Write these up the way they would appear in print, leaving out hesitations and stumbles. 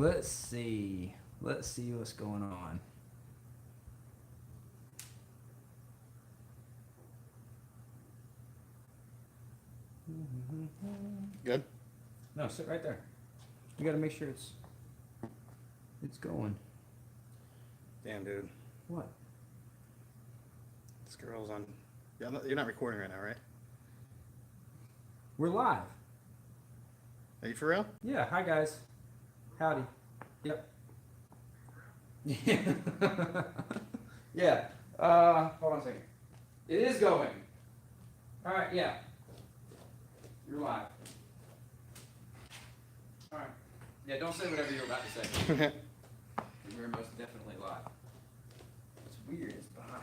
Let's see. Let's see what's going on. Good. No, sit right there. You got to make sure it's going. Damn, dude. What? This girl's on. Yeah, you're not recording right now, right? We're live. Are you for real? Yeah. Hi guys. Howdy. Yep. Yeah. Hold on a second. It is going. All right. Yeah. You're live. All right. Yeah. Don't say whatever you're about to say. We're most definitely live. It's weird. It's behind.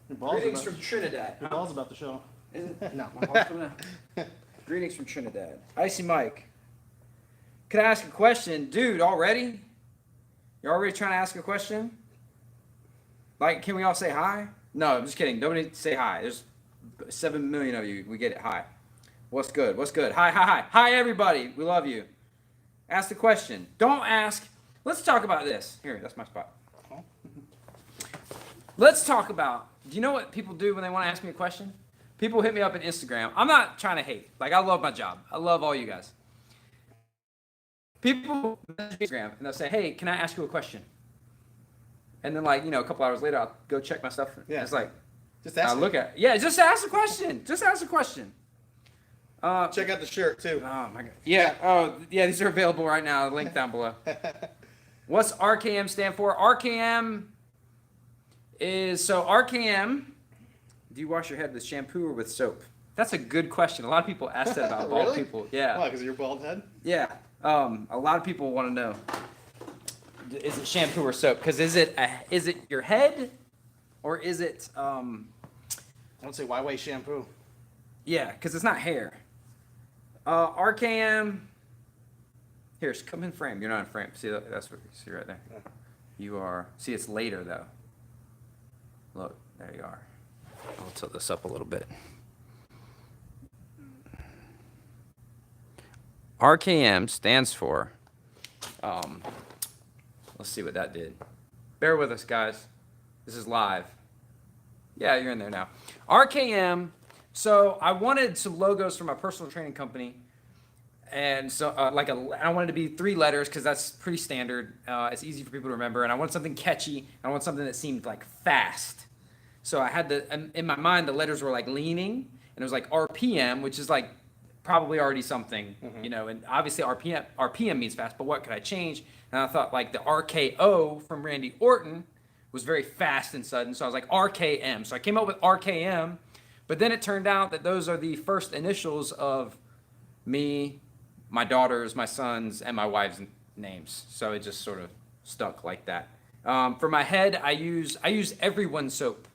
Your balls Greetings about, from Trinidad. your balls about the show. Is it? No. My balls coming out. Greetings from Trinidad. Icy Mike. Could I ask a question? Dude, already? You're already trying to ask a question? Like, can we all say hi? No, I'm just kidding. Nobody say hi. There's 7 million of you. We get it. Hi. What's good? What's good? Hi, hi, hi. Hi, everybody. We love you. Ask the question. Don't ask. Let's talk about this. Here, that's my spot. Let's talk about, do you know what people do when they want to ask me a question? People hit me up on Instagram. I'm not trying to hate. Like, I love my job. I love all you guys. People message me on Instagram and they'll say, hey, can I ask you a question? And then, like, you know, a couple hours later, I'll go check my stuff. Yeah. It's like, Just ask. I look at it. Yeah, just ask a question. Just ask a question. Check out the shirt too. Oh, my God. Yeah. Oh, yeah, these are available right now. Link down below. What's RKM stand for? RKM is, so RKM, do you wash your head with shampoo or with soap? That's a good question. A lot of people ask that about bald Really? people. Yeah. Why? Because of your bald head? Yeah. A lot of people want to know, is it shampoo or soap? Because is it your head or is it, I don't say why waste shampoo. yeah, because it's not hair. RKM, here, come in frame. You're not in frame. See, that's what you see right there. Yeah. You are, see, it's later though. Look, there you are. I'll tilt this up a little bit. RKM stands for, let's see what that did. Bear with us, guys. This is live. Yeah, you're in there now. RKM, so I wanted some logos for my personal training company. And so, I wanted to be 3 letters because that's pretty standard. It's easy for people to remember. And I wanted something catchy. I wanted something that seemed like fast. So I had in my mind, the letters were like leaning. And it was like RPM, which is like probably already something, you know, and obviously RPM means fast, but what could I change? And I thought like the RKO from Randy Orton was very fast and sudden, so I was like RKM. So I came up with RKM, but then it turned out that those are the first initials of me, my daughters, my sons, and my wife's names. So it just sort of stuck like that. For my head, I use Everyone soap,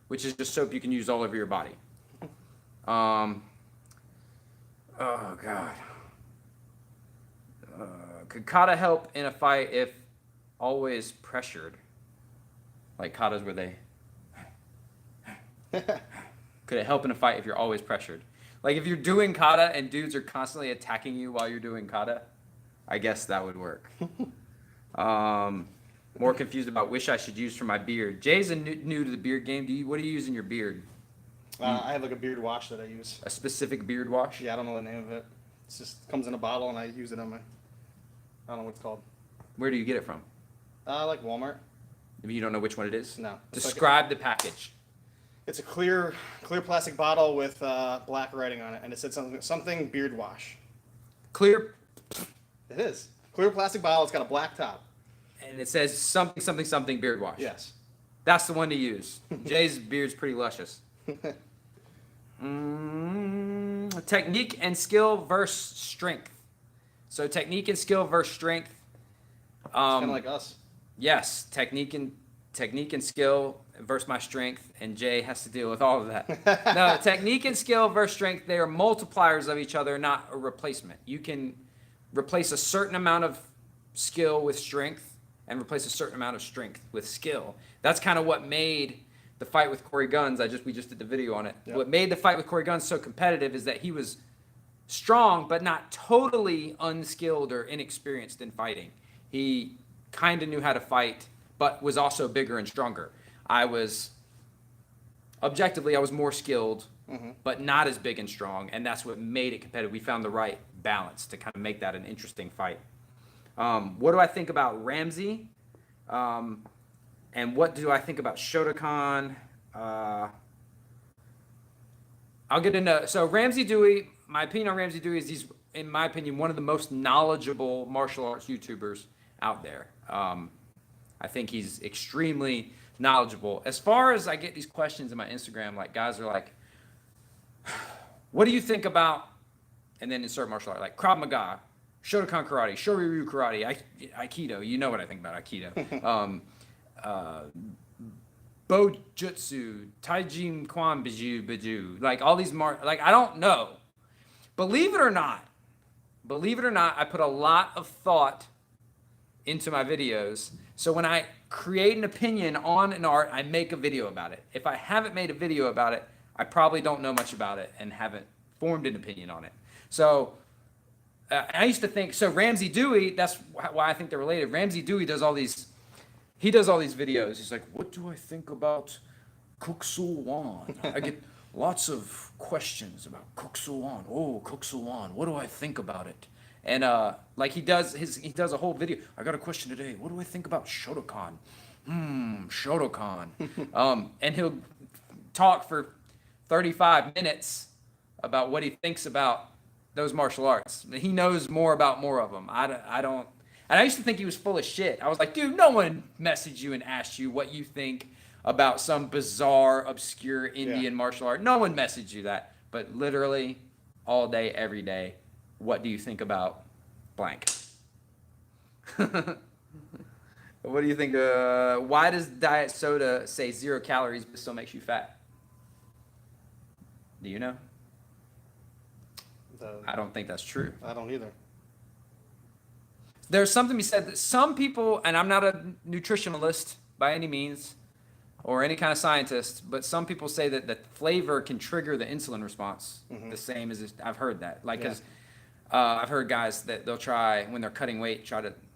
which is just soap you can use all over your body. Oh, God. Could kata help in a fight if always pressured? Like katas where they... Could it help in a fight if you're always pressured? Like if you're doing kata and dudes are constantly attacking you while you're doing kata, I guess that would work. More confused about wish I should use for my beard. Jay's new to the beard game. What do you use in your beard? I have like a beard wash that I use. A specific beard wash? Yeah, I don't know the name of it. It just comes in a bottle and I use it on my, I don't know what it's called. Where do you get it from? Like Walmart. You don't know which one it is? No. Describe the package. It's a clear plastic bottle with black writing on it, and it said something beard wash. Clear. It is. Clear plastic bottle, it's got a black top. And it says something beard wash. Yes. That's the one to use. Jay's beard's pretty luscious. Technique and skill versus strength. So technique and skill versus strength. It's kind of like us. Yes, technique and skill versus my strength, and Jay has to deal with all of that. No, technique and skill versus strength, they are multipliers of each other, not a replacement. You can replace a certain amount of skill with strength and replace a certain amount of strength with skill. That's kind of what made the fight with Corey Guns, we just did the video on it. Yep. What made the fight with Corey Guns so competitive is that he was strong, but not totally unskilled or inexperienced in fighting. He kind of knew how to fight, but was also bigger and stronger. Objectively, I was more skilled, but not as big and strong, and that's what made it competitive. We found the right balance to kind of make that an interesting fight. What do I think about Ramsey? And what do I think about Shotokan? I'll get into so Ramsey Dewey. My opinion on Ramsey Dewey is he's, in my opinion, one of the most knowledgeable martial arts YouTubers out there. I think he's extremely knowledgeable. As far as I get these questions in my Instagram, like guys are like, "What do you think about?" And then insert martial art like Krav Maga, Shotokan karate, Shoryu karate, Aikido. You know what I think about Aikido. Bojutsu, Taijin Kwan Biju, like all these like I don't know. Believe it or not, I put a lot of thought into my videos. So when I create an opinion on an art, I make a video about it. If I haven't made a video about it, I probably don't know much about it and haven't formed an opinion on it. So I used to think, so Ramsey Dewey, that's why I think they're related. Ramsey Dewey does all these videos. He's like, what do I think about Kuk Soo Wan? I get lots of questions about Kuk Soo Wan. Oh, Kuk Soo Wan, what do I think about it? And like he does a whole video. I got a question today. What do I think about Shotokan? Shotokan. And he'll talk for 35 minutes about what he thinks about those martial arts. He knows more about more of them. I don't. And I used to think he was full of shit. I was like, dude, no one messaged you and asked you what you think about some bizarre, obscure Indian martial art. No one messaged you that. But literally, all day, every day, what do you think about blank? What do you think? Why does diet soda say 0 calories but still makes you fat? Do you know? I don't think that's true. I don't either. There's something to be said that some people, and I'm not a nutritionalist by any means, or any kind of scientist, but some people say that the flavor can trigger the insulin response. The same as I've heard that. Like, because I've heard guys that they'll try when they're cutting weight,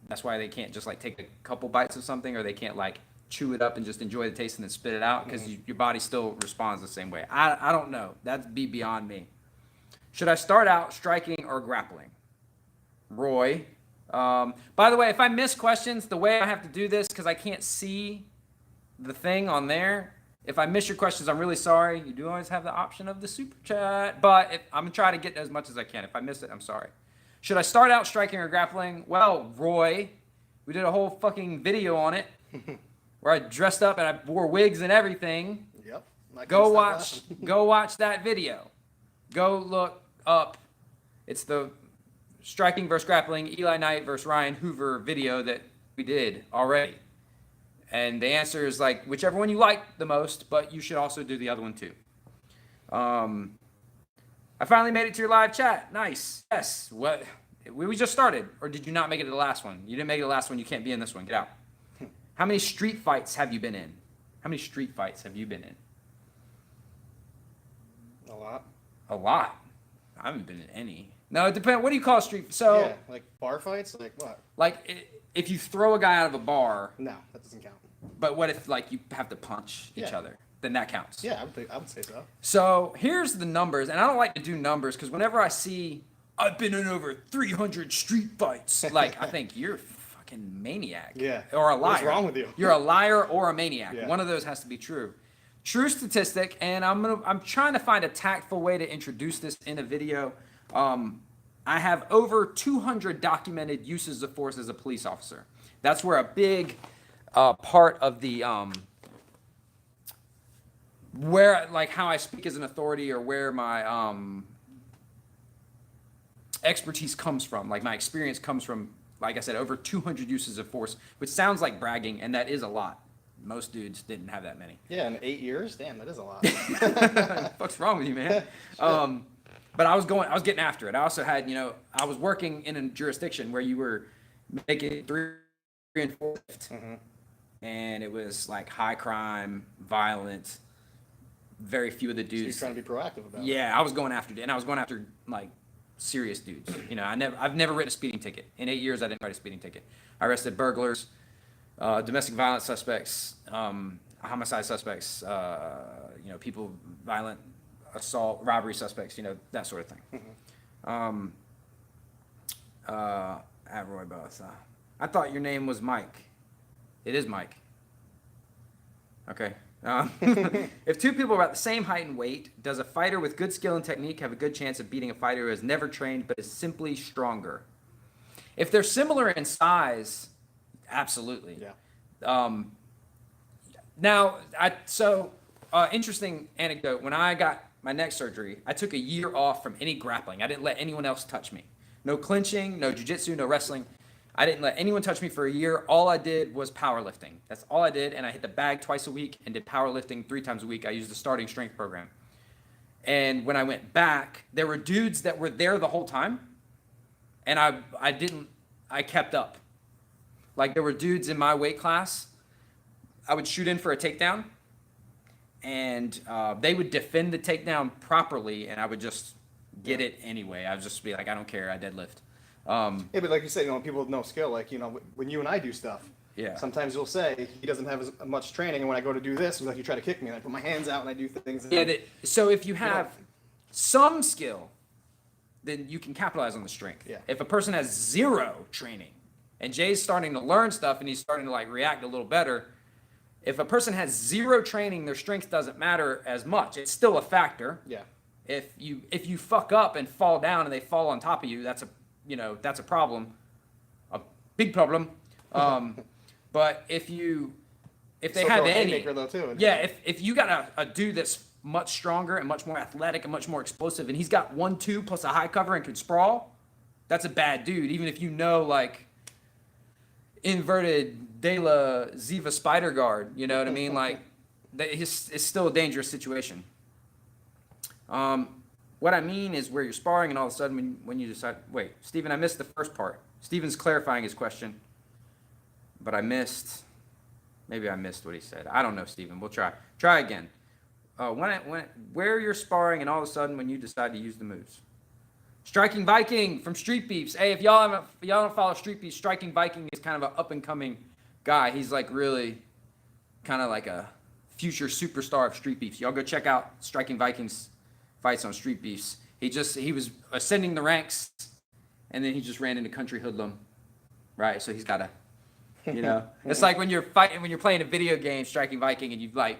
that's why they can't just like take a couple bites of something, or they can't like chew it up and just enjoy the taste and then spit it out, because your body still responds the same way. I don't know. That'd be beyond me. Should I start out striking or grappling? Roy. By the way, if I miss questions, the way I have to do this, because I can't see the thing on there, if I miss your questions, I'm really sorry. You do always have the option of the super chat, but I'm going to try to get as much as I can. If I miss it, I'm sorry. Should I start out striking or grappling? Well, Roy, we did a whole fucking video on it where I dressed up and I wore wigs and everything. Yep. Go watch that video. Go look up. It's the striking versus grappling, Eli Knight versus Ryan Hoover video that we did already. And the answer is like whichever one you like the most, but you should also do the other one too. I finally made it to your live chat. Nice. Yes. What? We just started, or did you not make it to the last one? You didn't make it to the last one. You can't be in this one. Get out. How many street fights have you been in? How many street fights have you been in? A lot. A lot. I haven't been in any. No, it depends. What do you call a street? So yeah, like bar fights, like what? Like if you throw a guy out of a bar. No, that doesn't count. But what if like you have to punch each other? Then that counts. Yeah, I would say so. So here's the numbers, and I don't like to do numbers because whenever I see I've been in over 300 street fights, like I think you're a fucking maniac. Yeah. Or a liar. What's wrong with you? You're a liar or a maniac. Yeah. One of those has to be true. True statistic, and I'm trying to find a tactful way to introduce this in a video. I have over 200 documented uses of force as a police officer. That's where a big part of the where like how I speak as an authority, or where my expertise comes from, like my experience comes from, like I said, over 200 uses of force, which sounds like bragging, and that is a lot. Most dudes didn't have that many. Yeah, in 8 years? Damn, that is a lot. What the fuck's wrong with you, man? But I was getting after it. I also had, I was working in a jurisdiction where you were making 3 and 4, and it was like high crime, violent. Very few of the dudes. So you're trying to be proactive about it. Yeah, I was going after it, and I was going after like serious dudes. You know, I've never written a speeding ticket. In 8 years, I didn't write a speeding ticket. I arrested burglars, domestic violence suspects, homicide suspects, you know, people, violent assault, robbery suspects, you know, that sort of thing. At Roy Both. I thought your name was Mike. It is Mike. Okay. If two people are about the same height and weight, does a fighter with good skill and technique have a good chance of beating a fighter who has never trained but is simply stronger? If they're similar in size, absolutely. Yeah. Now, interesting anecdote. When I got my neck surgery, I took a year off from any grappling. I didn't let anyone else touch me. No clinching, no jiu-jitsu, no wrestling. I didn't let anyone touch me for a year. All I did was powerlifting. That's all I did, and I hit the bag twice a week and did powerlifting 3 times a week. I used the starting strength program. And when I went back, there were dudes that were there the whole time, and I kept up. Like, there were dudes in my weight class. I would shoot in for a takedown, and they would defend the takedown properly, and I would just get it anyway. I would just be like, I don't care, I deadlift. Yeah, but like you said, you know, people with no skill, like, you know, when you and I do stuff, Yeah. sometimes you'll say he doesn't have as much training, and when I go to do this, it's like you try to kick me, and I put my hands out and I do things. Yeah. So if you have some skill, then you can capitalize on the strength. Yeah. If a person has zero training, and Jay's starting to learn stuff and he's starting to like react a little better, if a person has zero training, their strength doesn't matter as much. It's still a factor. Yeah. If you fuck up and fall down and they fall on top of you, that's a problem, a big problem. But if they have any, haymaker, though, too. yeah, if you got a dude that's much stronger and much more athletic and much more explosive, and he's got 1-2 plus a high cover and can sprawl, that's a bad dude. Even if you know like inverted De La Ziva spider guard, you know what I mean? Like, it's still a dangerous situation. What I mean is where you're sparring and all of a sudden when you decide, wait, Steven, I missed the first part. Steven's clarifying his question, but maybe I missed what he said. I don't know, Steven. We'll try again. Where you're sparring and all of a sudden when you decide to use the moves. Striking Viking from Street Beefs. Hey, if y'all don't follow Street Beefs, Striking Viking is kind of an up and coming guy. He's like really kind of like a future superstar of Street Beefs. Y'all go check out Striking Viking's fights on Street Beefs. He was ascending the ranks, and then he just ran into Country Hoodlum, right? So he's got a, it's like when you're playing a video game, Striking Viking, and you like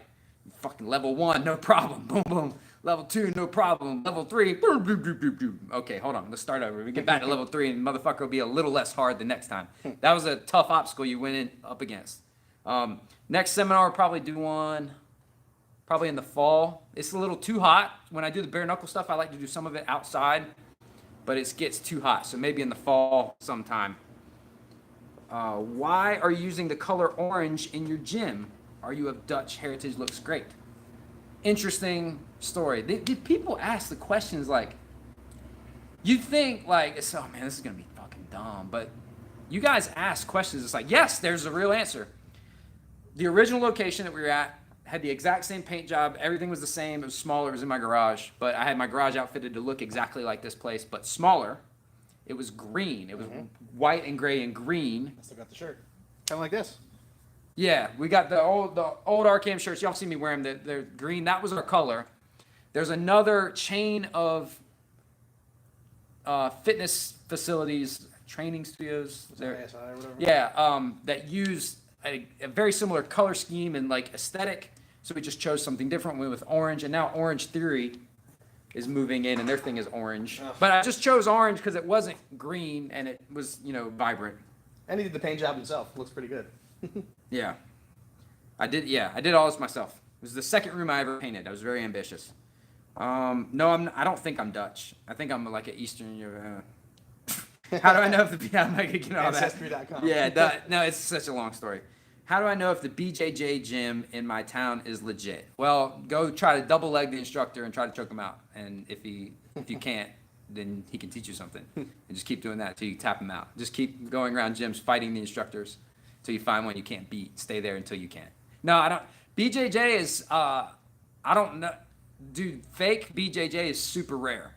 fucking level 1, no problem, boom boom. Level 2, no problem. Level 3, boom, boom, boom, boom, boom. Okay, hold on. Let's start over. We get back to level 3, and motherfucker will be a little less hard the next time. That was a tough obstacle you went up against. Next seminar, we'll probably do one probably in the fall. It's a little too hot. When I do the bare knuckle stuff, I like to do some of it outside, but it gets too hot. So maybe in the fall sometime. Why are you using the color orange in your gym? Are you of Dutch heritage? Looks great. Interesting story. Did people ask the questions like, you think like, oh man, this is going to be fucking dumb, but you guys ask questions. It's like, yes, there's a real answer. The original location that we were at had the exact same paint job. Everything was the same. It was smaller. It was in my garage, but I had my garage outfitted to look exactly like this place, but smaller. It was green. It was white and gray and green. I still got the shirt. Kind of like this. Yeah, we got the old RKM shirts. Y'all see me wear them. They're green. That was our color. There's another chain of fitness facilities, training studios. That use a very similar color scheme and like aesthetic. So we just chose something different. We went with orange, and now Orange Theory is moving in, and their thing is orange. But I just chose orange because it wasn't green and it was vibrant. And he did the paint job himself. Looks pretty good. Yeah, I did all this myself. It was the second room I ever painted. I was very ambitious. No, I don't think I'm Dutch. I think I'm like an Eastern Europe. How do I know if I'm like, all that? Ancestry.com. Yeah, no, it's such a long story. How do I know if the BJJ gym in my town is legit? Well, go try to double leg the instructor and try to choke him out. And if you can't, then he can teach you something. And just keep doing that until you tap him out. Just keep going around gyms fighting the instructors until you find one you can't beat. Stay there until you can. No, I don't. BJJ is, I don't know. Dude, fake BJJ is super rare.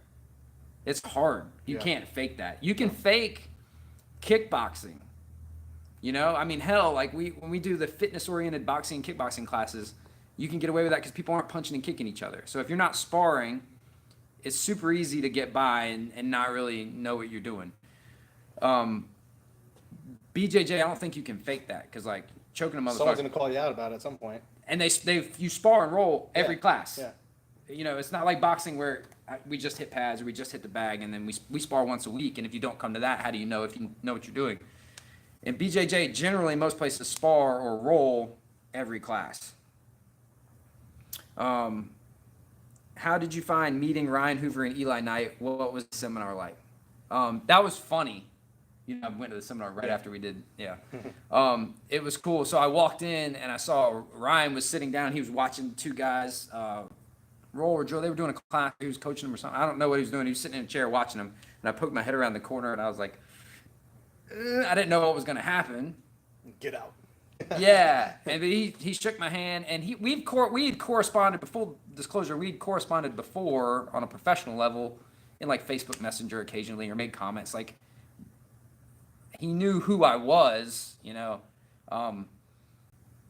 It's hard. You Yeah. can't fake that. You can fake kickboxing. You know, I mean, hell, like when we do the fitness-oriented boxing and kickboxing classes, you can get away with that because people aren't punching and kicking each other. So if you're not sparring, it's super easy to get by and not really know what you're doing. BJJ, I don't think you can fake that because like choking a motherfucker. Someone's gonna call you out about it at some point. And you spar and roll every class. Yeah. You know, it's not like boxing where we just hit pads or we just hit the bag and then we spar once a week. And if you don't come to that, how do you know if you know what you're doing? In BJJ, generally most places spar or roll every class. How did you find meeting Ryan Hoover and Eli Knight? What was the seminar like? That was funny. You know, I went to the seminar right after we did. Yeah. It was cool. So I walked in and I saw Ryan was sitting down. He was watching two guys roll or drill. They were doing a class. He was coaching them or something. I don't know what he was doing. He was sitting in a chair watching them. And I poked my head around the corner and I was like, I didn't know what was going to happen. Get out. Yeah, and he shook my hand, and we had corresponded before disclosure. We'd corresponded before on a professional level in like Facebook Messenger occasionally, or made comments. Like he knew who I was, you know.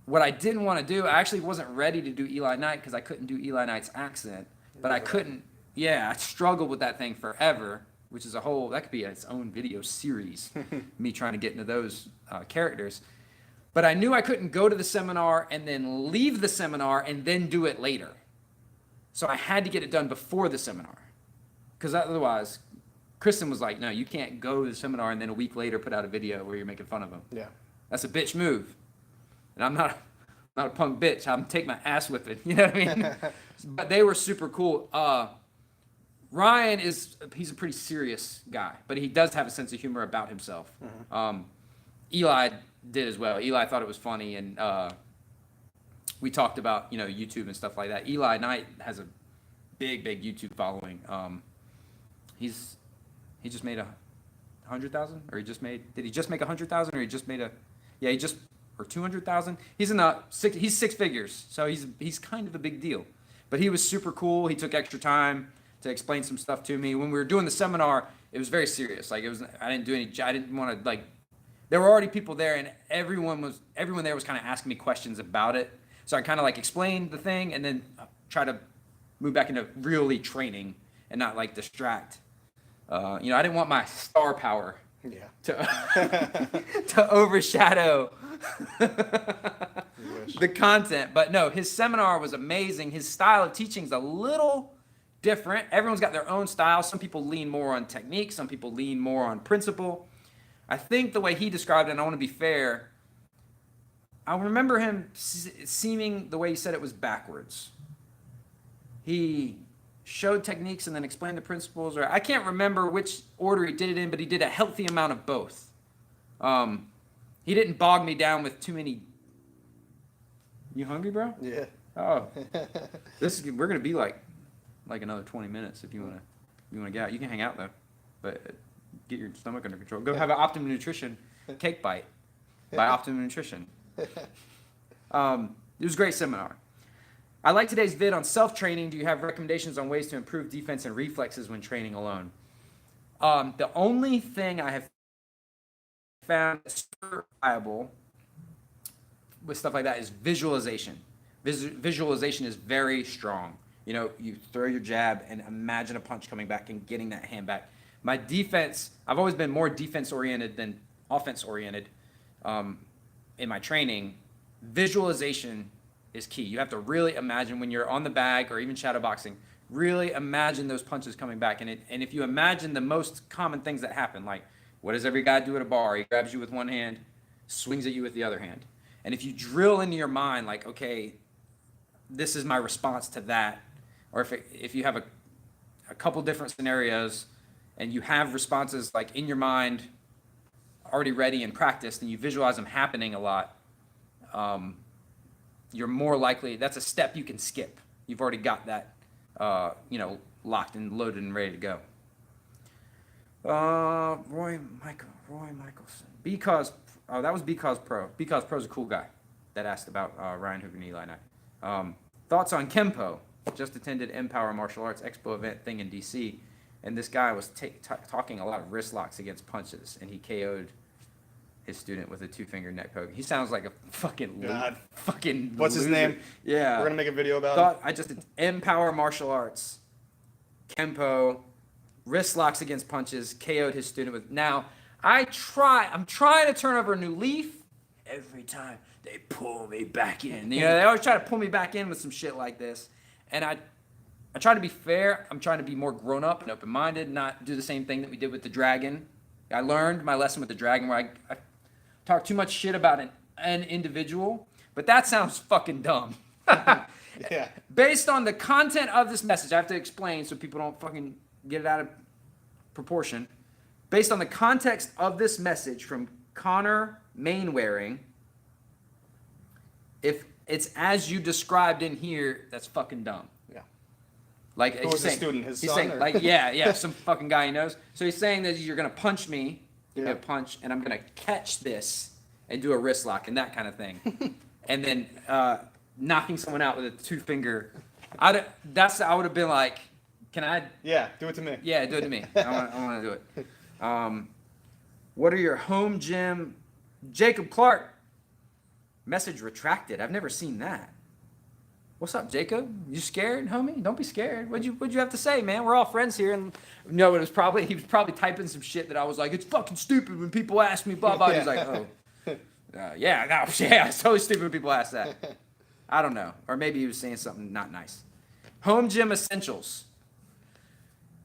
What I didn't want to do, I actually wasn't ready to do Eli Knight because I couldn't do Eli Knight's accent, but I couldn't. Yeah, I struggled with that thing forever, which is that could be its own video series. Me trying to get into those characters. But I knew I couldn't go to the seminar and then leave the seminar and then do it later. So I had to get it done before the seminar. Because otherwise, Kristen was like, no, you can't go to the seminar and then a week later put out a video where you're making fun of him. Yeah. That's a bitch move. And I'm not a punk bitch. I'm take my ass whipping. You know what I mean? But they were super cool. Ryan he's a pretty serious guy, but he does have a sense of humor about himself. Mm-hmm. Eli did as well. Eli thought it was funny, and we talked about YouTube and stuff like that. Eli Knight has a big YouTube following. He just made 100,000, or did he just make 100,000, or he just made or 200,000? He's he's six figures, so he's kind of a big deal. But he was super cool. He took extra time to explain some stuff to me. When we were doing the seminar, it was very serious. Like I didn't want to like. There were already people there, and everyone there was kind of asking me questions about it. So I kind of like explained the thing, and then try to move back into really training and not like distract. I didn't want my star power to overshadow the content. But no, his seminar was amazing. His style of teaching is a little different. Everyone's got their own style. Some people lean more on technique. Some people lean more on principle. I think the way he described it, and I want to be fair, I remember him seeming the way he said it was backwards. He showed techniques and then explained the principles, or I can't remember which order he did it in, but he did a healthy amount of both. He didn't bog me down with too many. You hungry, bro? Yeah. Oh, we're gonna be like another 20 minutes if you wanna get out. You can hang out though, but get your stomach under control. Go have an Optimum Nutrition cake bite by Optimum Nutrition. It was a great seminar. I like today's vid on self-training. Do you have recommendations on ways to improve defense and reflexes when training alone? The only thing I have found super viable with stuff like that is visualization. Visualization is very strong. You throw your jab and imagine a punch coming back and getting that hand back. My defense, I've always been more defense-oriented than offense-oriented in my training. Visualization is key. You have to really imagine when you're on the bag or even shadow boxing, really imagine those punches coming back. And if you imagine the most common things that happen, like what does every guy do at a bar? He grabs you with one hand, swings at you with the other hand. And if you drill into your mind, like, okay, this is my response to that, or if you have a couple different scenarios and you have responses like in your mind already ready and practiced, and you visualize them happening a lot, you're more likely, that's a step you can skip. You've already got that, locked and loaded and ready to go. Roy Michelson. That was Because Pro. Because Pro's a cool guy that asked about Ryan Hoover and Eli Knight. Thoughts on Kempo? Just attended Empower Martial Arts Expo event thing in DC, and this guy was talking a lot of wrist locks against punches, and he KO'd his student with a 2-finger neck poke. He sounds like a fucking fucking. What's loser. his name? Yeah, we're gonna make a video about him. I just did Empower Martial Arts, Kempo, wrist locks against punches, KO'd his student with. Now I'm trying to turn over a new leaf. Every time they pull me back in, they always try to pull me back in with some shit like this, and I try to be fair. I'm trying to be more grown up and open-minded, not do the same thing that we did with the dragon. I learned my lesson with the dragon where I talk too much shit about an individual, but that sounds fucking dumb. Yeah. Based on the content of this message, I have to explain so people don't fucking get it out of proportion. Based on the context of this message from Connor Mainwaring, if it's as you described in here, that's fucking dumb. Yeah. Like Who was the student? His he's son? saying, Or? like, yeah, some fucking guy he knows. So he's saying that you're gonna punch me, give me a Yeah. punch, and I'm gonna catch this and do a wrist lock and that kind of thing, and then knocking someone out with a 2-finger. I would have been like, can I? Yeah, do it to me. Yeah, do it to me. I want to do it. What are your home gym? Jacob Clark. Message retracted. I've never seen that. What's up, Jacob? You scared, homie? Don't be scared. What'd you have to say, man? We're all friends here. And no, he was probably typing some shit that I was like, it's fucking stupid when people ask me, blah blah. He's like, oh, yeah, it's totally stupid when people ask that. I don't know, or maybe he was saying something not nice. Home gym essentials: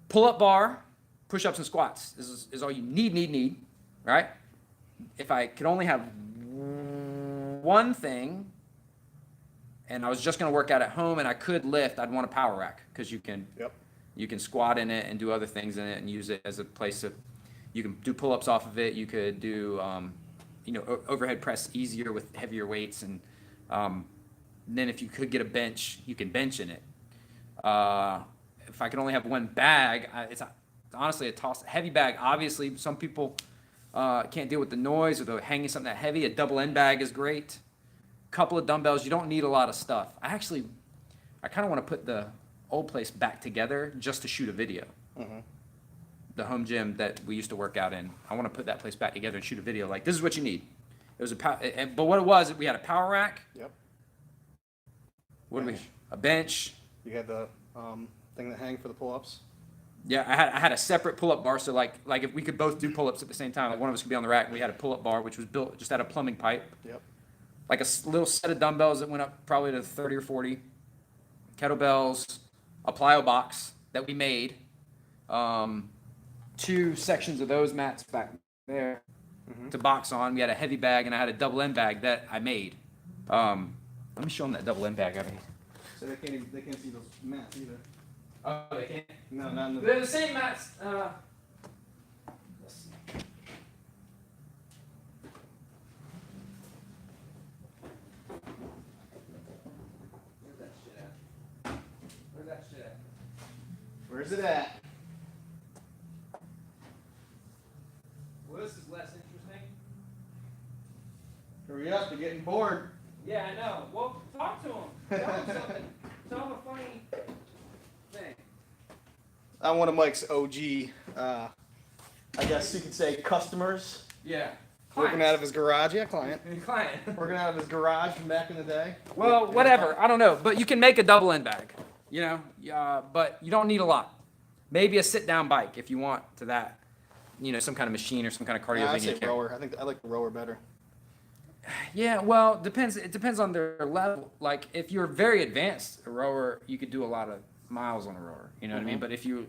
pull-up bar, push-ups and squats. This is all you need, right? If I could only have one thing, and I was just gonna work out at home and I could lift, I'd want a power rack because you can squat in it and do other things in it and use it as a place to. You can do pull-ups off of it. You could do overhead press easier with heavier weights, and then if you could get a bench, you can bench in it. If I could only have one bag, it's honestly a heavy bag. Obviously, some people can't deal with the noise or the hanging something that heavy. A double end bag is great. Couple of dumbbells. You don't need a lot of stuff. I kind of want to put the old place back together just to shoot a video. Mm-hmm. The home gym that we used to work out in. I want to put that place back together and shoot a video. Like, this is what you need. It was but what it was, we had a power rack. Yep. A bench. You had the thing that hang for the pull-ups. Yeah, I had a separate pull-up bar, so like if we could both do pull-ups at the same time, like one of us could be on the rack, and we had a pull-up bar which was built just out of plumbing pipe. Yep. Like a little set of dumbbells that went up probably to 30 or 40. Kettlebells, a plyo box that we made. 2 sections of those mats back there to box on. We had a heavy bag, and I had a double end bag that I made. Let me show them that double end bag I made. So they can't see those mats either. Oh, they can't? No, not in the. They're the same mats. Let's see. Where's that shit at? Where's it at? Well, this is less interesting. Hurry up, they're getting bored. Yeah, I know. Well, talk to them. Tell them something. Tell them a funny thing. I'm one of Mike's OG, I guess you could say, customers. Yeah. Working out of his garage. Yeah, client. Client. Working out of his garage from back in the day. Well, whatever. I don't know. But you can make a double end bag, but you don't need a lot. Maybe a sit-down bike if you want to that. Some kind of machine or some kind of cardio I'd thing. say rower. I like the rower better. Yeah, well, it depends on their level. Like, if you're very advanced, a rower, you could do a lot of miles on a rower. You know what I mean? But if you're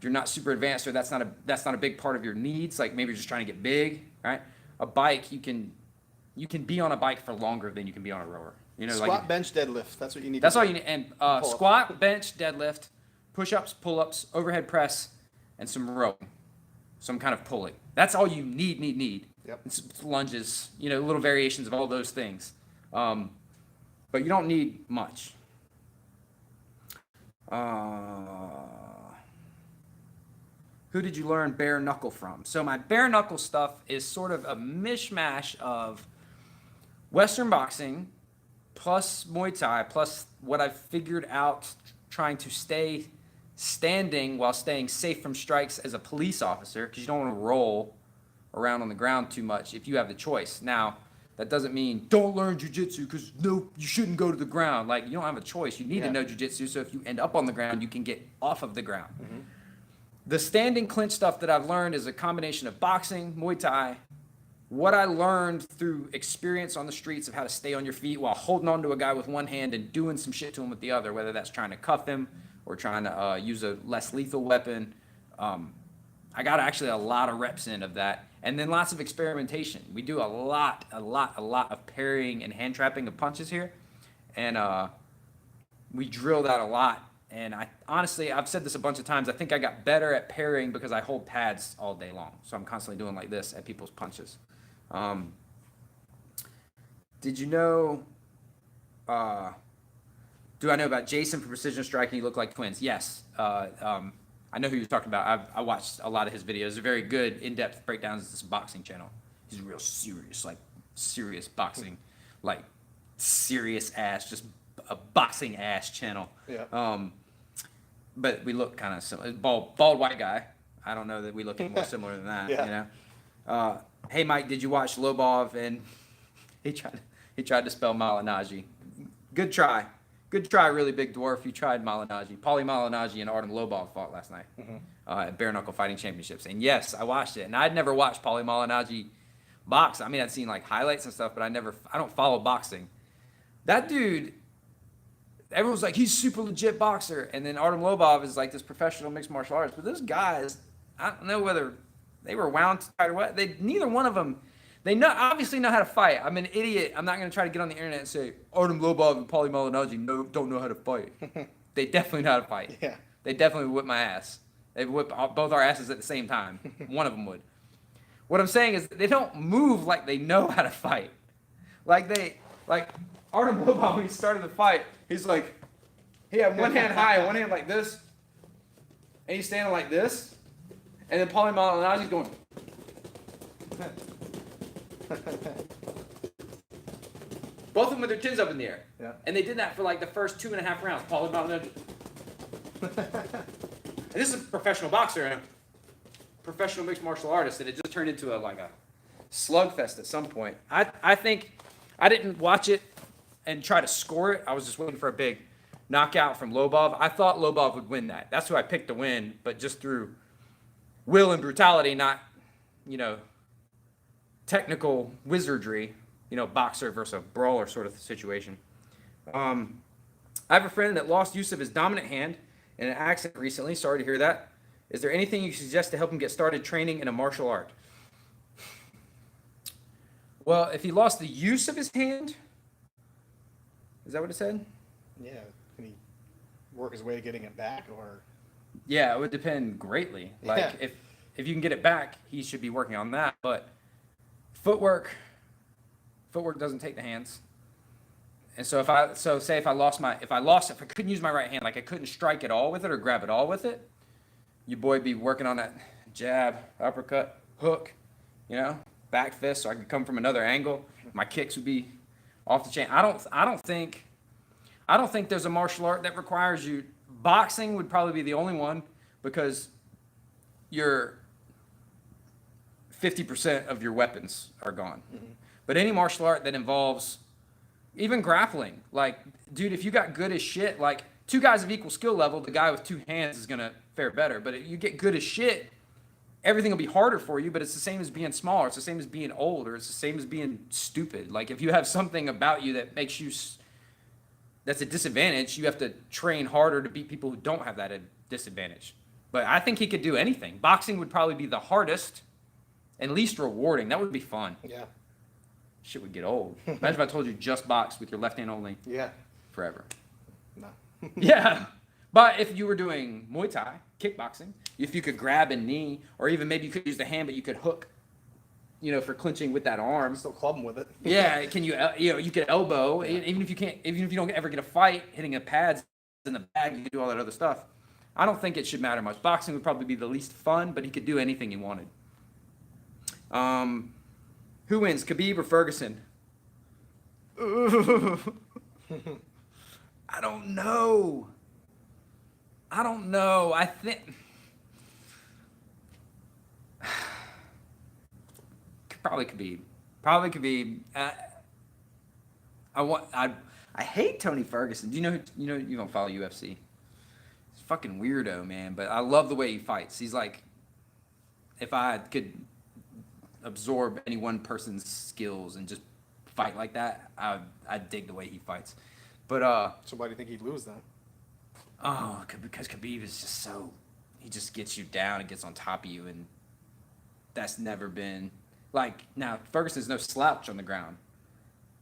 not super advanced, or that's not a big part of your needs, like maybe you're just trying to get big, right? A bike, you can be on a bike for longer than you can be on a rower. Squat, bench, deadlift. That's what you need. That's all you need. And squat, bench, deadlift, push-ups, pull-ups, overhead press, and some rowing, some kind of pulling. That's all you need. Yep. It's lunges, little variations of all those things. But you don't need much. Who did you learn bare knuckle from? So my bare knuckle stuff is sort of a mishmash of Western boxing plus Muay Thai plus what I've figured out trying to stay standing while staying safe from strikes as a police officer, because you don't want to roll around on the ground too much if you have the choice. Now, that doesn't mean don't learn jiu-jitsu because no, you shouldn't go to the ground. Like, you don't have a choice. You need to know jiu-jitsu, so if you end up on the ground, you can get off of the ground. The standing clinch stuff that I've learned is a combination of boxing, Muay Thai, what I learned through experience on the streets of how to stay on your feet while holding on to a guy with one hand and doing some shit to him with the other, whether that's trying to cuff him or trying to use a less lethal weapon. I got actually a lot of reps in of that. And then lots of experimentation. We do a lot of parrying and hand trapping of punches here. And we drill that a lot. And honestly, I've said this a bunch of times, I think I got better at parrying because I hold pads all day long. So I'm constantly doing like this at people's punches. Did you know, do I know about Jason for precision striking? You look like twins. Yes. I know who you're talking about. I watched a lot of his videos. They're very good, in-depth breakdowns of this boxing channel. He's real serious, like serious boxing, like serious ass, just a boxing ass channel. Yeah. But we look kind of similar. Bald white guy. I don't know that we look any more similar than that. Yeah. You know. Hey Mike, did you watch Lobov? And he tried to spell Malinaji. Good try. Good try, really big dwarf. You tried Malinaji. Paulie Malignaggi and Artem Lobov fought last night at Bare Knuckle Fighting Championships. And yes, I watched it. And I'd never watched Paulie Malignaggi box. I mean, I'd seen like highlights and stuff, but I don't follow boxing. That dude, everyone's like, he's super legit boxer. And then Artem Lobov is like this professional mixed martial artist. But those guys, I don't know whether they were wound tight or what. Neither one of them. They obviously know how to fight. I'm an idiot. I'm not going to try to get on the internet and say, Artem Lobov and Paulie Malignaggi don't know how to fight. They definitely know how to fight. Yeah. They definitely would whip my ass. They'd whip both our asses at the same time. One of them would. What I'm saying is they don't move like they know how to fight. Like Artem Lobov, when he started the fight, he's like, he had one hand high and one hand like this. And he's standing like this. And then Paulie Malignaggi's going... Both of them with their chins up in the air. Yeah. And they did that for like the first 2.5 rounds. Paulie Malignaggi. And this is a professional boxer and a professional mixed martial artist, and it just turned into a slugfest at some point. I think I didn't watch it and try to score it. I was just waiting for a big knockout from Lobov. I thought Lobov would win that. That's who I picked to win, but just through will and brutality, not, technical wizardry, boxer versus a brawler sort of situation. I have a friend that lost use of his dominant hand in an accident recently. Sorry to hear that. Is there anything you suggest to help him get started training in a martial art? Well, if he lost the use of his hand, is that what it said? Yeah. Can he work his way to getting it back, or? Yeah, it would depend greatly. Like if you can get it back, he should be working on that. But footwork doesn't take the hands. And so if I couldn't use my right hand, like I couldn't strike at all with it or grab at all with it, your boy would be working on that jab, uppercut, hook, back fist, so I could come from another angle. My kicks would be off the chain. I don't think there's a martial art that requires you. Boxing would probably be the only one, because you're 50% of your weapons are gone. Mm-hmm. But any martial art that involves even grappling, like, dude, if you got good as shit, like two guys of equal skill level, the guy with two hands is gonna fare better. But if you get good as shit, everything will be harder for you, but it's the same as being smaller. It's the same as being old, or it's the same as being stupid. Like, if you have something about you that makes you, that's a disadvantage, you have to train harder to beat people who don't have that disadvantage. But I think he could do anything. Boxing would probably be the hardest and least rewarding. That would be fun. Yeah. Shit would get old. Imagine if I told you just box with your left hand only. Yeah. Forever. No. Yeah. But if you were doing Muay Thai, kickboxing, if you could grab a knee, or even maybe you could use the hand, but you could hook, for clinching with that arm. Still club him with it. Yeah. Can you, you could elbow, even if you don't ever get a fight, hitting a pads in the bag, you could do all that other stuff. I don't think it should matter much. Boxing would probably be the least fun, but he could do anything he wanted. Who wins, Khabib or Ferguson? I don't know. I don't know. I think probably Khabib. Probably Khabib. I hate Tony Ferguson. Do you know? You don't follow UFC. He's a fucking weirdo, man. But I love the way he fights. He's like, if I could absorb any one person's skills and just fight like that, I dig the way he fights. But So why do you think he'd lose then? because Khabib is just so, he just gets you down and gets on top of you, and that's never been like, now Ferguson's no slouch on the ground,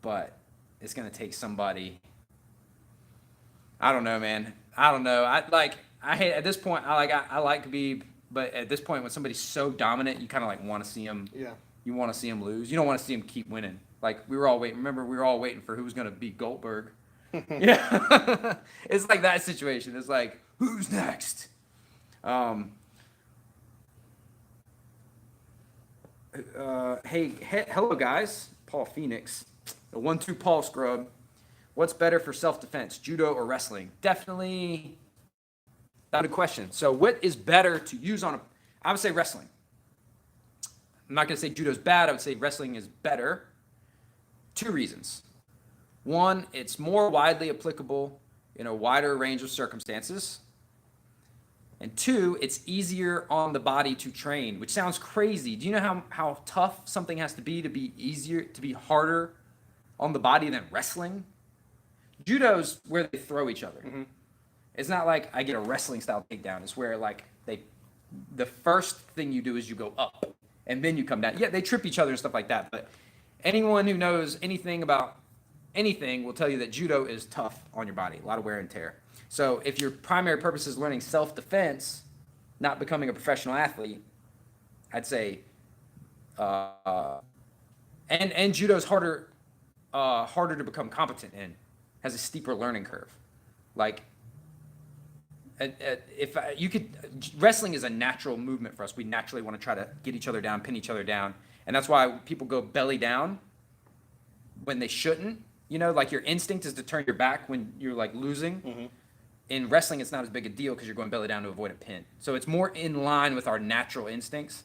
but it's gonna take somebody. I don't know, man. I don't know. I hate at this point. I like Khabib, but at this point, when somebody's so dominant, you kind of like want to see him. Yeah. You want to see him lose. You don't want to see him keep winning. Like we were all waiting. Remember, we were all waiting for who was gonna beat Goldberg. Yeah, it's like that situation. It's like, who's next? Hello guys. Paul Phoenix, the 1-2 Paul Scrub. What's better for self-defense, judo or wrestling? Definitely not a question. So what is better to use on I would say wrestling. I'm not going to say judo's bad. I would say wrestling is better. 2 reasons. 1, it's more widely applicable in a wider range of circumstances. And 2, it's easier on the body to train, which sounds crazy. Do you know how tough something has to be easier, to be harder on the body than wrestling? Judo's where they throw each other. Mm-hmm. It's not like I get a wrestling style takedown. It's where like the first thing you do is you go up and then you come down. Yeah, they trip each other and stuff like that. But anyone who knows anything about anything will tell you that judo is tough on your body, a lot of wear and tear. So if your primary purpose is learning self-defense, not becoming a professional athlete, I'd say, and judo's harder to become competent in, has a steeper learning curve. Like, wrestling is a natural movement for us. We naturally want to try to get each other down, pin each other down, and that's why people go belly down when they shouldn't. You know, like your instinct is to turn your back when you're like losing. Mm-hmm. In wrestling, it's not as big a deal because you're going belly down to avoid a pin. So it's more in line with our natural instincts.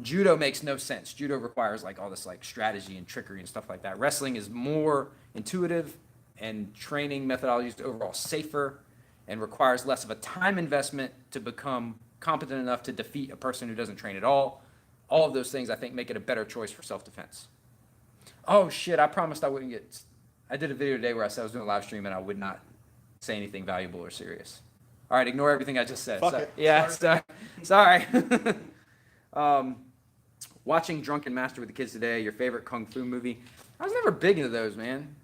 Judo makes no sense. Judo requires like all this like strategy and trickery and stuff like that. Wrestling is more intuitive, and training methodologies is overall safer and requires less of a time investment to become competent enough to defeat a person who doesn't train at all. All of those things, I think, make it a better choice for self-defense. Oh, shit, I promised I wouldn't get... I did a video today where I said I was doing a live stream and I would not say anything valuable or serious. All right, ignore everything I just said. Fuck it. Yeah, sorry. Watching Drunken Master with the kids today, your favorite kung fu movie. I was never big into those, man.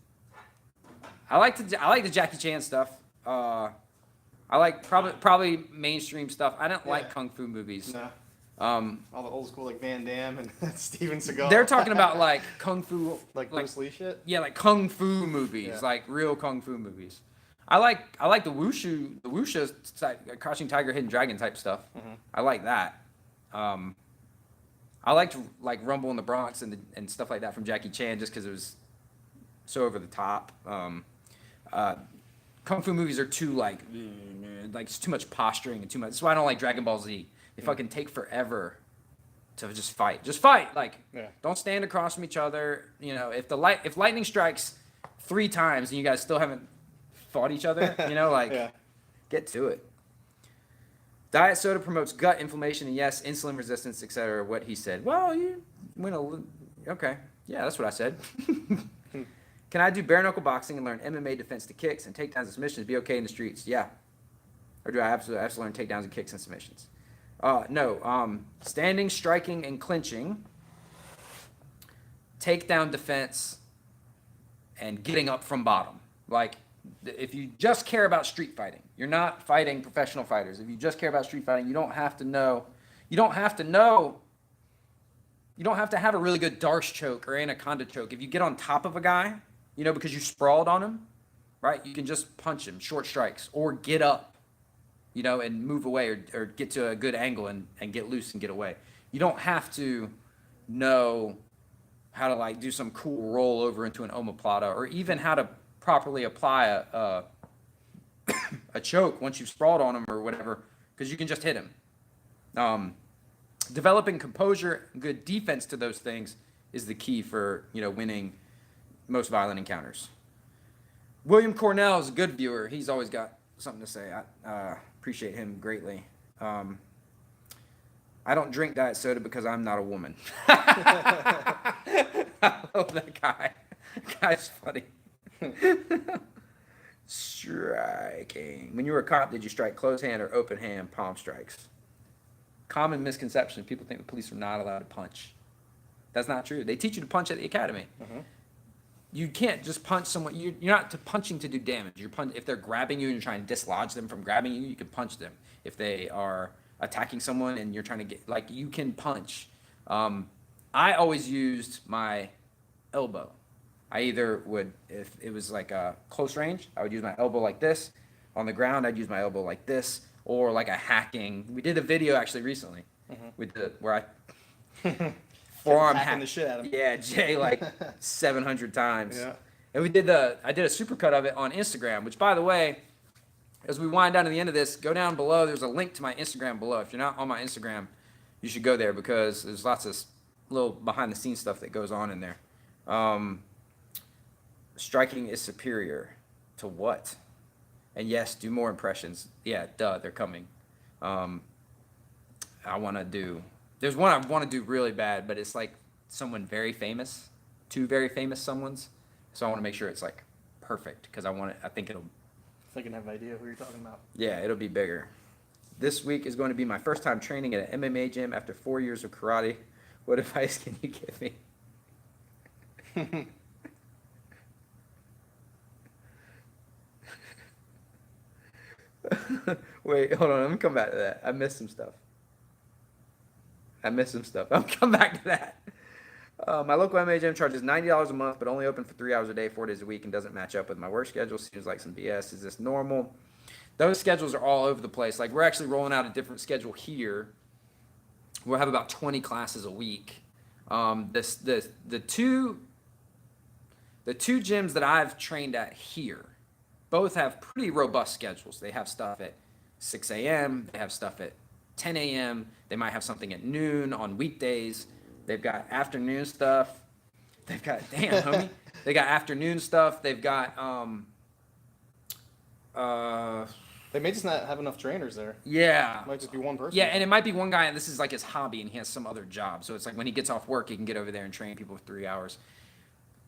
I like the Jackie Chan stuff. I like probably mainstream stuff. I don't like kung fu movies. No. All the old school like Van Damme and Steven Seagal. They're talking about like kung fu, like Bruce Lee shit. Yeah, like kung fu movies, like real kung fu movies. I like the wuxia type, Crouching Tiger, Hidden Dragon type stuff. Mm-hmm. I like that. I liked like Rumble in the Bronx and stuff like that from Jackie Chan just because it was so over the top. Kung fu movies are too like it's too much posturing and too much. That's why I don't like Dragon Ball Z. They fucking take forever to just fight. Just fight. Like, don't stand across from each other. You know, if lightning strikes 3 times and you guys still haven't fought each other, you know, like, get to it. Diet soda promotes gut inflammation and yes, insulin resistance, etc. What he said. Well, you went okay. Yeah, that's what I said. Can I do bare knuckle boxing and learn MMA defense to kicks and takedowns and submissions? Be okay in the streets? Yeah. Or do I have to learn takedowns and kicks and submissions? No. Standing, striking, and clinching, takedown defense, and getting up from bottom. Like, if you just care about street fighting, you're not fighting professional fighters. If you just care about street fighting, you don't have to have a really good Darce choke or anaconda choke. If you get on top of a guy, you know, because you sprawled on him, right? You can just punch him, short strikes, or get up, you know, and move away or get to a good angle and get loose and get away. You don't have to know how to like do some cool roll over into an omoplata or even how to properly apply a choke once you've sprawled on him or whatever, because you can just hit him. Developing composure, good defense to those things is the key for, winning most violent encounters. William Cornell is a good viewer. He's always got something to say. I appreciate him greatly. I don't drink diet soda because I'm not a woman. I love that guy. That guy's funny. Striking. When you were a cop, did you strike close hand or open hand palm strikes? Common misconception. People think the police are not allowed to punch. That's not true. They teach you to punch at the academy. Mm-hmm. You can't just punch someone. You're not punching to do damage. If they're grabbing you and you're trying to dislodge them from grabbing you, you can punch them. If they are attacking someone and you're trying to you can punch. I always used my elbow. I either would, if it was like a close range, I would use my elbow like this. On the ground, I'd use my elbow like this, or like a hacking. We did a video actually recently with where I forearm hacking the shit out of him. Yeah, Jay like 700 times. Yeah. And I did a supercut of it on Instagram, which by the way, as we wind down to the end of this, go down below. There's a link to my Instagram below. If you're not on my Instagram, you should go there because there's lots of little behind the scenes stuff that goes on in there. Striking is superior to what? And yes, do more impressions. Yeah, they're coming. There's one I want to do really bad, but it's like someone very famous, two very famous someones. So I want to make sure it's like perfect because I think it'll. I can have an idea who you're talking about. Yeah, it'll be bigger. This week is going to be my first time training at an MMA gym after 4 years of karate. What advice can you give me? Wait, hold on. Let me come back to that. I missed some stuff. I'll come back to that. My local MMA gym charges $90 a month, but only open for 3 hours a day, 4 days a week, and doesn't match up with my work schedule. Seems like some BS. Is this normal? Those schedules are all over the place. Like, we're actually rolling out a different schedule here. We'll have about 20 classes a week. The two gyms that I've trained at here both have pretty robust schedules. They have stuff at 6 a.m. They have stuff at 10 a.m. They might have something at noon on weekdays. They've got afternoon stuff. They've got, damn, homie. They got afternoon stuff. They've got, they may just not have enough trainers there. Yeah. It might just be one person. Yeah, and it might be one guy, and this is like his hobby, and he has some other job. So it's like when he gets off work, he can get over there and train people for 3 hours.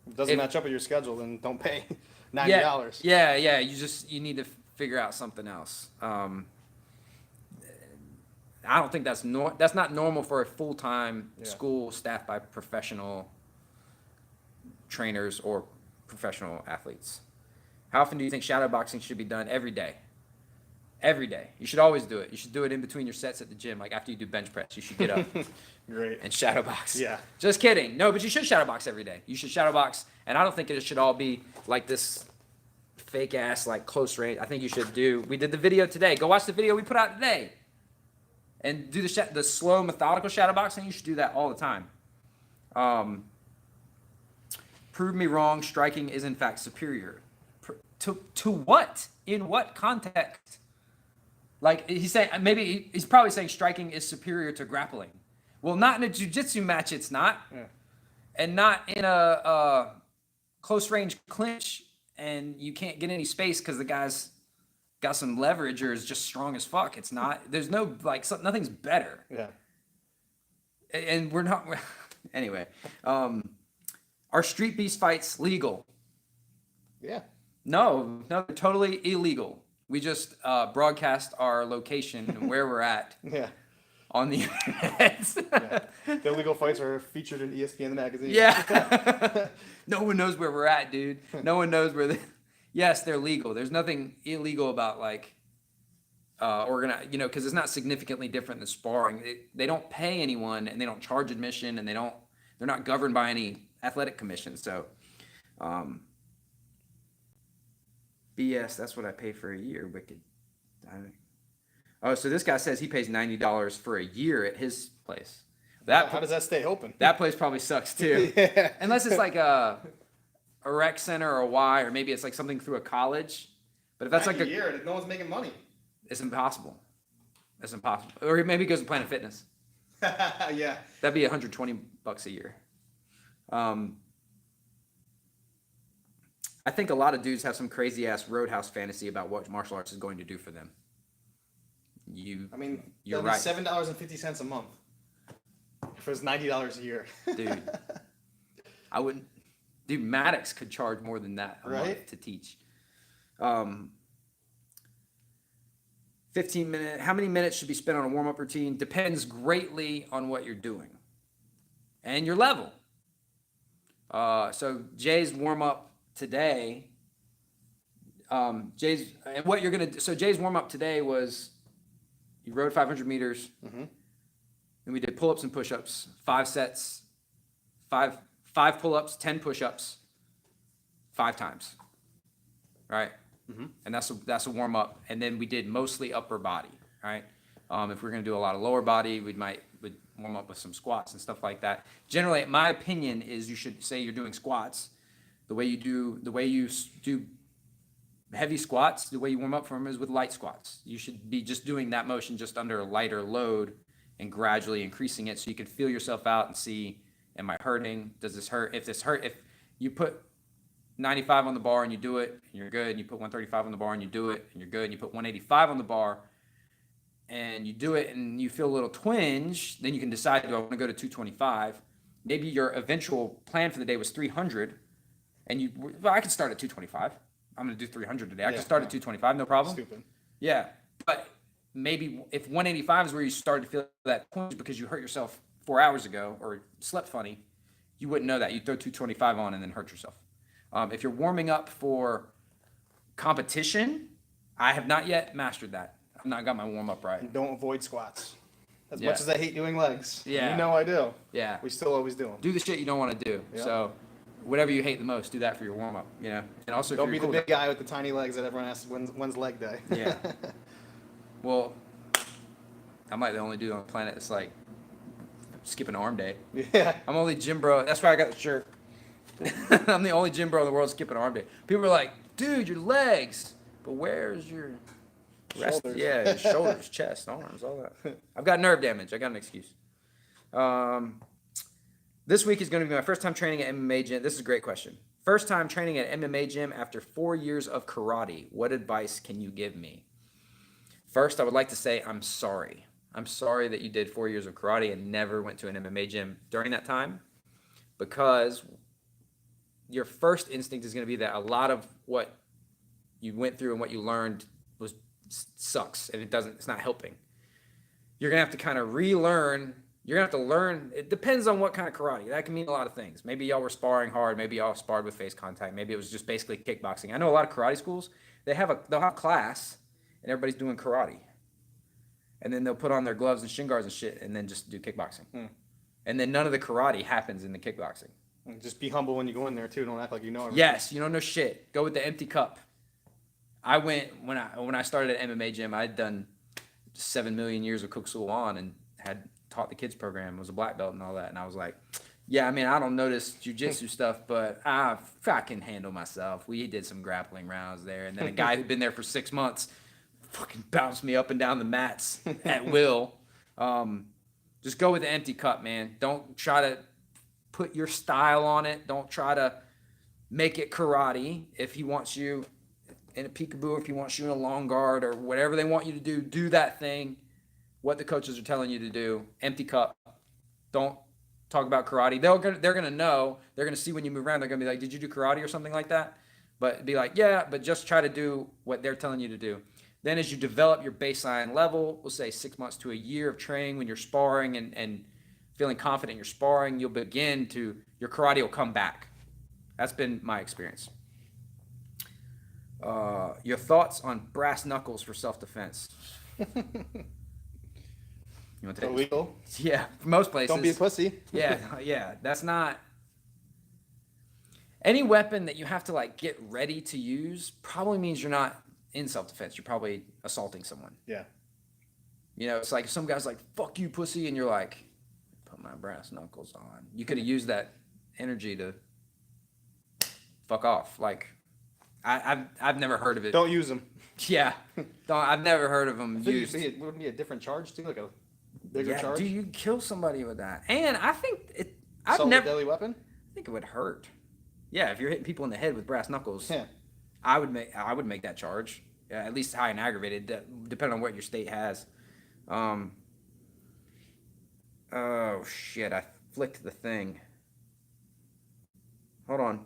If it doesn't match up with your schedule, then don't pay $90. Yeah. You need to figure out something else. I don't think that's not normal for a full-time school staffed by professional trainers or professional athletes. How often do you think shadow boxing should be done? Every day. Every day. You should always do it. You should do it in between your sets at the gym. Like after you do bench press, you should get up Great. and shadow box. Yeah. Just kidding. No, but you should shadow box every day. You should shadow box, and I don't think it should all be like this fake ass like close range. I think you should we did the video today. Go watch the video we put out today. And do the slow, methodical shadow boxing. You should do that all the time. Prove me wrong. Striking is in fact superior. To what? In what context? Like he's saying, maybe he's probably saying striking is superior to grappling. Well, not in a jiu-jitsu match. It's not, and not in a close range clinch, and you can't get any space because the guy's got some leverage or is just strong as fuck. It's not. There's no nothing's better. Yeah. And we're not. Anyway, are street beast fights legal? Yeah. No, they're totally illegal. We just broadcast our location and where we're at. Yeah. On the internet. The illegal fights are featured in EST the magazine. Yeah. No one knows where we're at, dude. No one knows where Yes, they're legal. There's nothing illegal about like because it's not significantly different than sparring. They don't pay anyone and they don't charge admission and they're not governed by any athletic commission. So BS, that's what I pay for a year. Wicked. So this guy says he pays $90 for a year at his place. How does that stay open? That place probably sucks too. Yeah. Unless it's like a rec center or a Y, or maybe it's like something through a college. But if that's like a year, no one's making money. It's impossible. It's impossible. Or maybe he goes to Planet Fitness. Yeah. That'd be $120 a year. I think a lot of dudes have some crazy ass roadhouse fantasy about what martial arts is going to do for them. You're right. $7.50 a month. If it was $90 a year. Dude. I wouldn't. Dude, Maddox could charge more than that a month to teach. 15 minutes. How many minutes should be spent on a warm-up routine? Depends greatly on what you're doing and your level. So Jay's warm-up today. Jay's warm-up today was you rode 500 meters, and we did pull-ups and push-ups, 5 sets, five pull-ups, 10 push-ups, 5 times, right? And that's a warm-up, and then we did mostly upper body, right? If we're gonna do a lot of lower body, we'd warm up with some squats and stuff like that. Generally, my opinion is you should say you're doing squats. The way you do heavy squats, the way you warm up for them is with light squats. You should be just doing that motion just under a lighter load and gradually increasing it so you can feel yourself out and see, am I hurting? Does this hurt? If you put 95 on the bar and you do it and you're good, and you put 135 on the bar and you do it and you're good, and you put 185 on the bar and you do it and you feel a little twinge, then you can decide, do I want to go to 225? Maybe your eventual plan for the day was 300 and I can start at 225. I'm going to do 300 today. I can start at 225, no problem. Stupid. Yeah, but maybe if 185 is where you started to feel that twinge because you hurt yourself 4 hours ago or slept funny, you wouldn't know that. You'd throw 225 on and then hurt yourself. If you're warming up for competition, I have not yet mastered that. I've not got my warm up right. And don't avoid squats. As much as I hate doing legs. Yeah. You know I do. Yeah. We still always do them. Do the shit you don't want to do. Yep. So whatever you hate the most, do that for your warm up. You know. And also don't be the big guy with the tiny legs that everyone asks when's leg day. Yeah. Well, I'm like the only dude on the planet that's like skipping arm day. Yeah. I'm only gym bro. That's why I got the shirt. I'm the only gym bro in the world skipping arm day. People are like, dude, your legs, but where's your rest? Shoulders. Yeah, your shoulders, chest, arms, all that. I've got nerve damage. I got an excuse. This week is going to be my first time training at MMA gym. This is a great question. First time training at MMA gym after 4 years of karate. What advice can you give me? First, I would like to say I'm sorry. I'm sorry that you did 4 years of karate and never went to an MMA gym during that time, because your first instinct is going to be that a lot of what you went through and what you learned sucks, and it's not helping. You're going to have to kind of relearn. You're going to have to learn. It depends on what kind of karate. That can mean a lot of things. Maybe y'all were sparring hard. Maybe y'all sparred with face contact. Maybe it was just basically kickboxing. I know a lot of karate schools, they'll have class and everybody's doing karate. And then they'll put on their gloves and shin guards and shit and then just do kickboxing. And then none of the karate happens in the kickboxing. And just be humble when you go in there too. Don't act like you know everything. Yes, you don't know shit. Go with the empty cup. I went when I started at MMA gym. I'd done 7 million years of Kuk Sool Won and had taught the kids program. Was a black belt and all that. And I was like, yeah, I mean, I don't know this jiu-jitsu stuff, but I can handle myself. We did some grappling rounds there, and then a guy who'd been there for 6 months fucking bounced me up and down the mats at will. Just go with the empty cup, man. Don't try to put your style on it. Don't try to make it karate. If he wants you in a peekaboo, if he wants you in a long guard or whatever they want you to do that thing. What the coaches are telling you to do. Empty cup. Don't talk about karate. They're gonna know. They're gonna see when you move around. They're gonna be like, "Did you do karate or something like that?" But be like, "Yeah," but just try to do what they're telling you to do. Then as you develop your baseline level, we'll say 6 months to a year of training, when you're sparring and feeling confident in your sparring, your karate will come back. That's been my experience. Your thoughts on brass knuckles for self-defense? You want to take illegal? Yeah, for most places. Don't be a pussy. Yeah. That's not any weapon that you have to like get ready to use. Probably means you're not in self-defense. You're probably assaulting someone. Yeah. You know, it's like if some guy's like, "Fuck you, pussy," and you're like, "Put my brass knuckles on." You could have used that energy to fuck off. Like, I've never heard of it. Don't use them. Yeah, I've never heard of them used. It wouldn't be a different charge too, like a bigger Yeah, charge. do you kill somebody with that? And I think it. Assault with deadly weapon. I think it would hurt. Yeah, if you're hitting people in the head with brass knuckles, Yeah. I would make that charge. Yeah, at least high and aggravated, depending on what your state has. Oh shit! I flicked the thing. Hold on.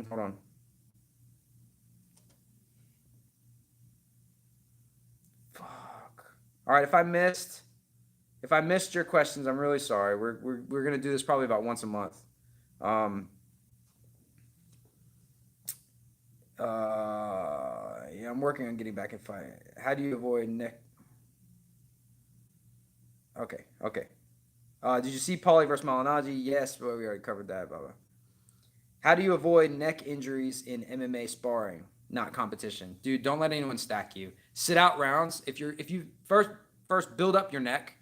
Hold on. Fuck. All right, if I missed your questions, I'm really sorry. We're gonna do this probably about once a month. Yeah, I'm working on getting back in fight. How do you avoid neck? Okay. Did you see Pauly versus Malignaggi? Yes, but we already covered that. Blah, blah. How do you avoid neck injuries in MMA sparring? Not competition, dude. Don't let anyone stack you. Sit out rounds. If you first build up your neck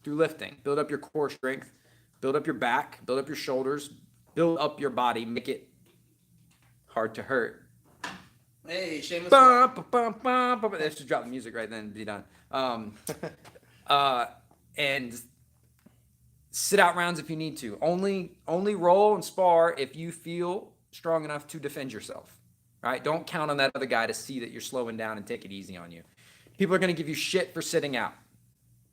through lifting, build up your core strength, build up your back, build up your shoulders, build up your body, make it hard to hurt. Hey, shameless. Let's just drop the music right then and be done. And sit out rounds if you need to. Only roll and spar if you feel strong enough to defend yourself. Right? Don't count on that other guy to see that you're slowing down and take it easy on you. People are going to give you shit for sitting out.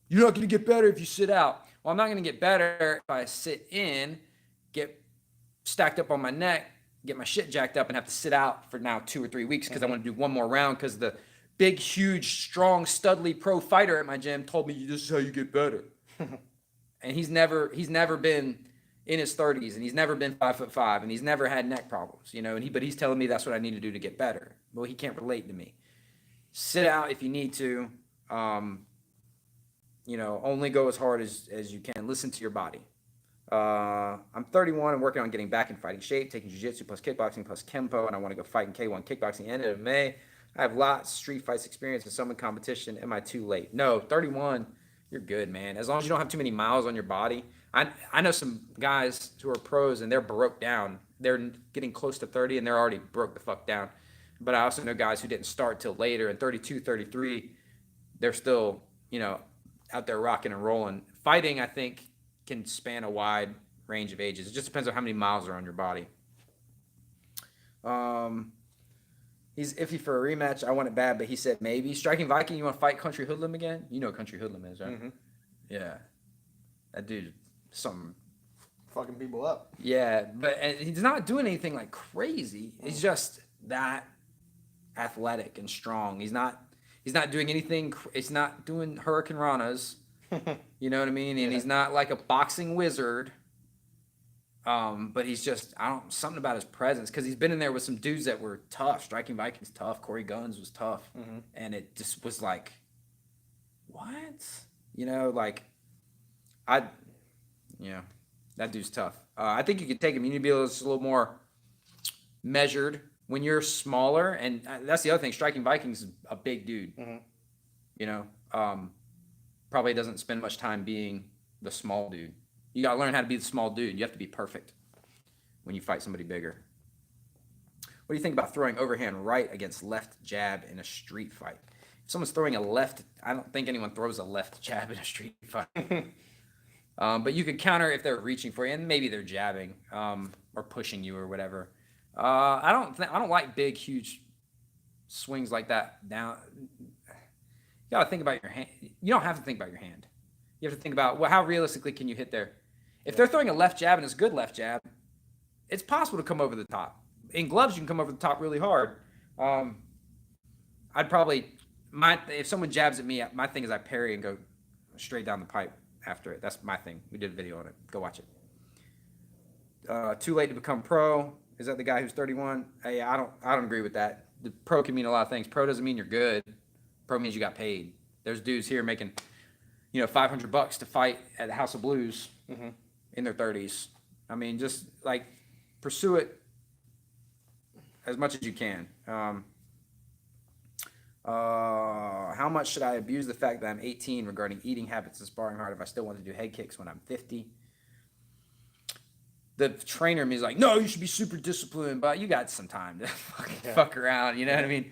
You're not going to get better if you sit out. Well, I'm not going to get better if I sit in, get stacked up on my neck, get my shit jacked up, and have to sit out for now 2 or 3 weeks because I want to do one more round because the big, huge, strong, studly pro fighter at my gym told me this is how you get better. And he's never been in his 30s, and he's never been 5'5", and he's never had neck problems, you know. But he's telling me that's what I need to do to get better. Well, he can't relate to me. Sit out if you need to. You know, only go as hard as you can. Listen to your body. I'm 31 and working on getting back in fighting shape, taking jiu-jitsu plus kickboxing plus kempo, and I want to go fight in K1 kickboxing and MMA. I have lots of street fights experience and some in competition. Am I too late? No, 31, you're good, man. As long as you don't have too many miles on your body. I know some guys who are pros and they're broke down. They're getting close to 30 and they're already broke the fuck down. But I also know guys who didn't start till later, and 32, 33, they're still, you know, out there rocking and rolling. Fighting, I think, can span a wide range of ages. It just depends on how many miles are on your body. He's iffy for a rematch. I want it bad, but he said maybe. Striking Viking, you want to fight Country Hoodlum again? You know what Country Hoodlum is, right? Mm-hmm. Yeah. That dude, something. Fucking people up. Yeah, but he's not doing anything like crazy. He's just that athletic and strong. He's not doing anything. It's not doing Hurricane Ranas. You know what I mean? And he's not like a boxing wizard. But he's just, something about his presence, because he's been in there with some dudes that were tough. Striking Vikings tough. Corey Guns was tough. Mm-hmm. And it just was like, what? You know, like, that dude's tough. I think you could take him. You need to be a little more measured when you're smaller. And that's the other thing. Striking Vikings is a big dude. Mm-hmm. You know, probably doesn't spend much time being the small dude. You got to learn how to be the small dude. You have to be perfect when you fight somebody bigger. What do you think about throwing overhand right against left jab in a street fight? If someone's throwing a left, I don't think anyone throws a left jab in a street fight. But you could counter if they're reaching for you, and maybe they're jabbing or pushing you or whatever. I don't like big, huge swings like that. Down. You got to think about your hand. You don't have to think about your hand. You have to think about how realistically can you hit there. If they're throwing a left jab and it's a good left jab, it's possible to come over the top. In gloves, you can come over the top really hard. I'd probably if someone jabs at me, my thing is I parry and go straight down the pipe after it. That's my thing. We did a video on it. Go watch it. Too late to become pro. Is that the guy who's 31? Hey, I don't agree with that. The pro can mean a lot of things. Pro doesn't mean you're good. Pro means you got paid. There's dudes here making, $500 to fight at the House of Blues in their 30s. I mean, just like pursue it as much as you can. How much should I abuse the fact that I'm 18 regarding eating habits and sparring hard if I still want to do head kicks when I'm 50? The trainer in me is like, no, you should be super disciplined, but you got some time to fuck around. You know what I mean?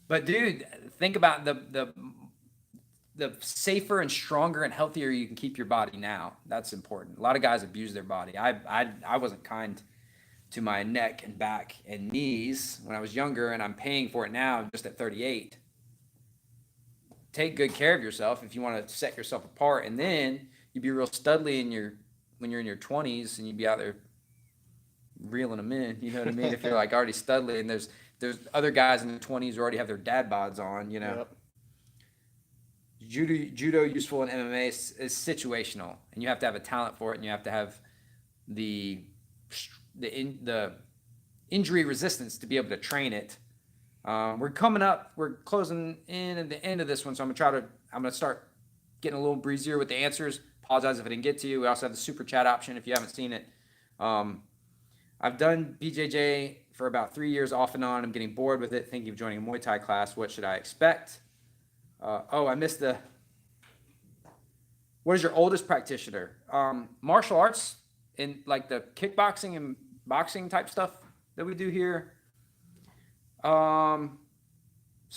But dude, think about the safer and stronger and healthier you can keep your body now. That's important. A lot of guys abuse their body. I wasn't kind to my neck and back and knees when I was younger, and I'm paying for it now just at 38. Take good care of yourself if you want to set yourself apart, and then you'd be real studly when you're in your 20s, and you'd be out there reeling them in. You know what I mean? If you're like already studly, and there's other guys in their 20s who already have their dad bods on. You know. Yep. Judo useful in MMA is situational, and you have to have a talent for it, and you have to have the injury resistance to be able to train it. We're closing in at the end of this one, so I'm gonna start getting a little breezier with the answers. Apologize if I didn't get to you. We also have the super chat option if you haven't seen it. I've done BJJ for about 3 years off and on. I'm getting bored with it. Thinking of joining a Muay Thai class. What should I expect? I missed what is your oldest practitioner? Martial arts in like the kickboxing and boxing type stuff that we do here. Some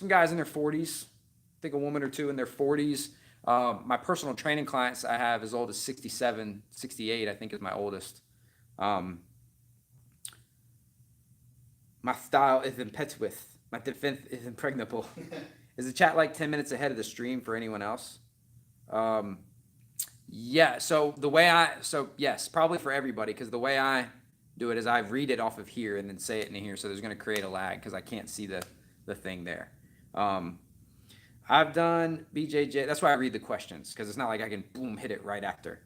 guys in their 40s. I think a woman or two in their 40s. My personal training clients I have as old as 67, 68, I think is my oldest. My style is impetuous. My defense is impregnable. Is the chat like 10 minutes ahead of the stream for anyone else? Yeah, yes, probably for everybody, because the way I do it is I read it off of here and then say it in here, so there's going to create a lag because I can't see the thing there. I've done BJJ. That's why I read the questions, because it's not like I can boom hit it right after.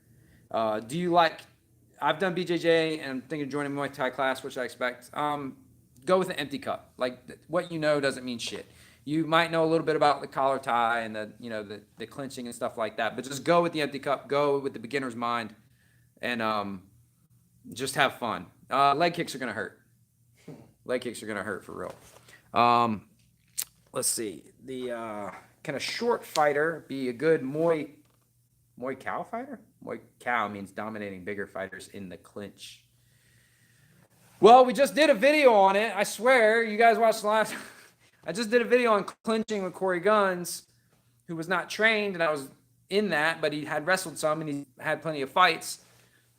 I've done BJJ and I'm thinking of joining a Muay Thai class. What should I expect? Go with an empty cup. Like what you know doesn't mean shit. You might know a little bit about the collar tie and the clinching and stuff like that, but just go with the empty cup. Go with the beginner's mind, and just have fun. Leg kicks are gonna hurt. Leg kicks are gonna hurt for real. Let's see. Can a short fighter be a good Muay Cow fighter? Muay Cow means dominating bigger fighters in the clinch. Well, we just did a video on it. I swear, you guys watched the last. I just did a video on clinching with Corey Guns, who was not trained, and I was in that, but he had wrestled some and he had plenty of fights.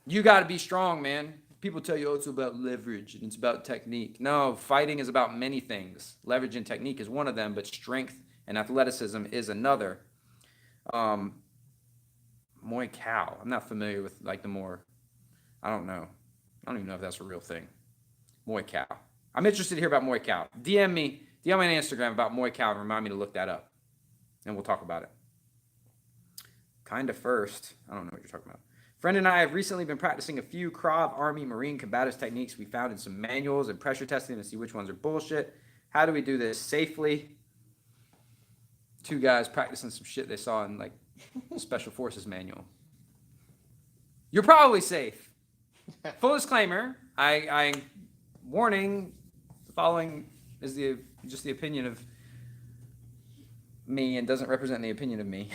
You got to be strong, man. People tell you, oh, it's about leverage and it's about technique. No, fighting is about many things. Leverage and technique is one of them, but strength and athleticism is another. Muay Cow. I'm not familiar with like the more, I don't know. I don't even know if that's a real thing. Muay Cow. I'm interested to hear about Muay Cow. DM me on Instagram about Muay Cow and remind me to look that up. And we'll talk about it. Kinda first. I don't know what you're talking about. Friend and I have recently been practicing a few Krav Army Marine combative techniques we found in some manuals and pressure testing to see which ones are bullshit. How do we do this safely? Two guys practicing some shit they saw in like Special Forces manual. You're probably safe. Full disclaimer, I warning, the following is just the opinion of me and doesn't represent the opinion of me.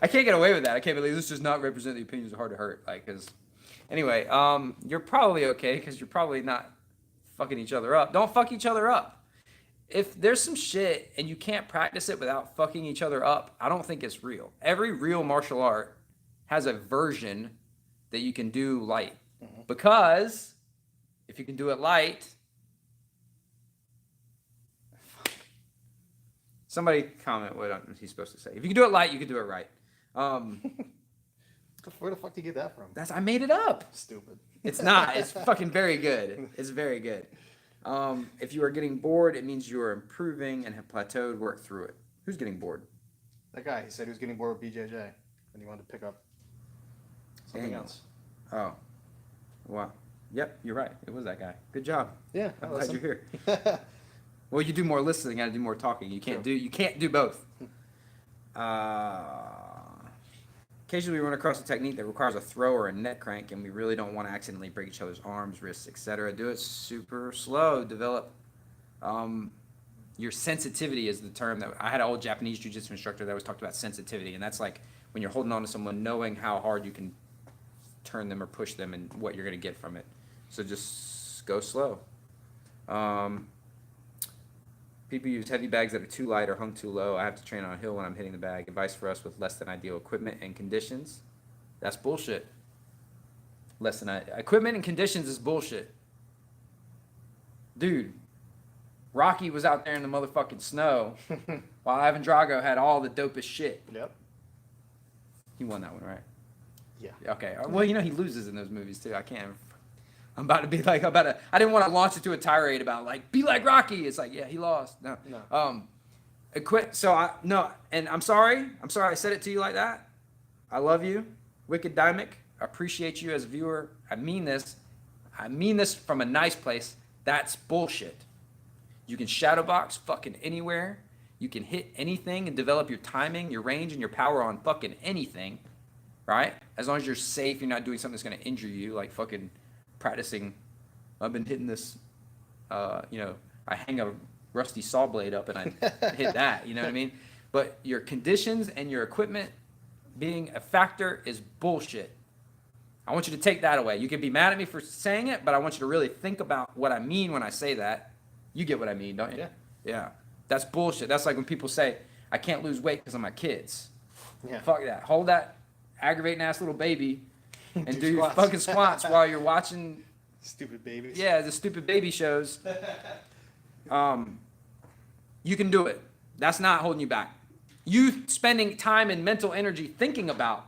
I can't get away with that. I can't believe this does not represent the opinions of Hard to Hurt. Anyway, you're probably okay because you're probably not fucking each other up. Don't fuck each other up. If there's some shit and you can't practice it without fucking each other up, I don't think it's real. Every real martial art has a version that you can do light. Mm-hmm. Because if you can do it light, somebody comment what he's supposed to say. If you can do it light, you can do it right. Where the fuck did you get that from? I made it up. Stupid. It's not. It's fucking very good. It's very good. If you are getting bored, it means you are improving and have plateaued. Work through it. Who's getting bored? That guy. He said he was getting bored with BJJ and he wanted to pick up something else. Oh. Wow. Yep, you're right. It was that guy. Good job. Yeah. I'm glad you're here. Well, you do more listening, I do more talking. You can't do both. Occasionally we run across a technique that requires a throw or a neck crank, and we really don't want to accidentally break each other's arms, wrists, etc. Do it super slow. Develop your sensitivity is the term that I had an old Japanese jiu-jitsu instructor that always talked about sensitivity, and that's like when you're holding on to someone, knowing how hard you can turn them or push them and what you're going to get from it. So just go slow. People use heavy bags that are too light or hung too low. I have to train on a hill when I'm hitting the bag. Advice for us with less than ideal equipment and conditions. That's bullshit. Equipment and conditions is bullshit. Dude, Rocky was out there in the motherfucking snow while Ivan Drago had all the dopest shit. Yep. He won that one, right? Yeah. Okay. Well, you know he loses in those movies too. I'm about to be like, I didn't want to launch into a tirade about like, be like Rocky. It's like, yeah, he lost. No. And I'm sorry I said it to you like that. I love you, Wicked Dymic. I appreciate you as a viewer. I mean this from a nice place. That's bullshit. You can shadow box fucking anywhere. You can hit anything and develop your timing, your range, and your power on fucking anything, right? As long as you're safe, you're not doing something that's going to injure you, like fucking practicing. I've been hitting this, I hang a rusty saw blade up and I hit that, you know what I mean? But your conditions and your equipment being a factor is bullshit. I want you to take that away. You can be mad at me for saying it, but I want you to really think about what I mean when I say that. You get what I mean, don't you? Yeah. Yeah. That's bullshit. That's like when people say, I can't lose weight because of my kids. Yeah. Fuck that. Hold that aggravating ass little baby and do your squats. fucking squats while you're watching. Stupid babies. Yeah, the stupid baby shows. You can do it. That's not holding you back. You spending time and mental energy thinking about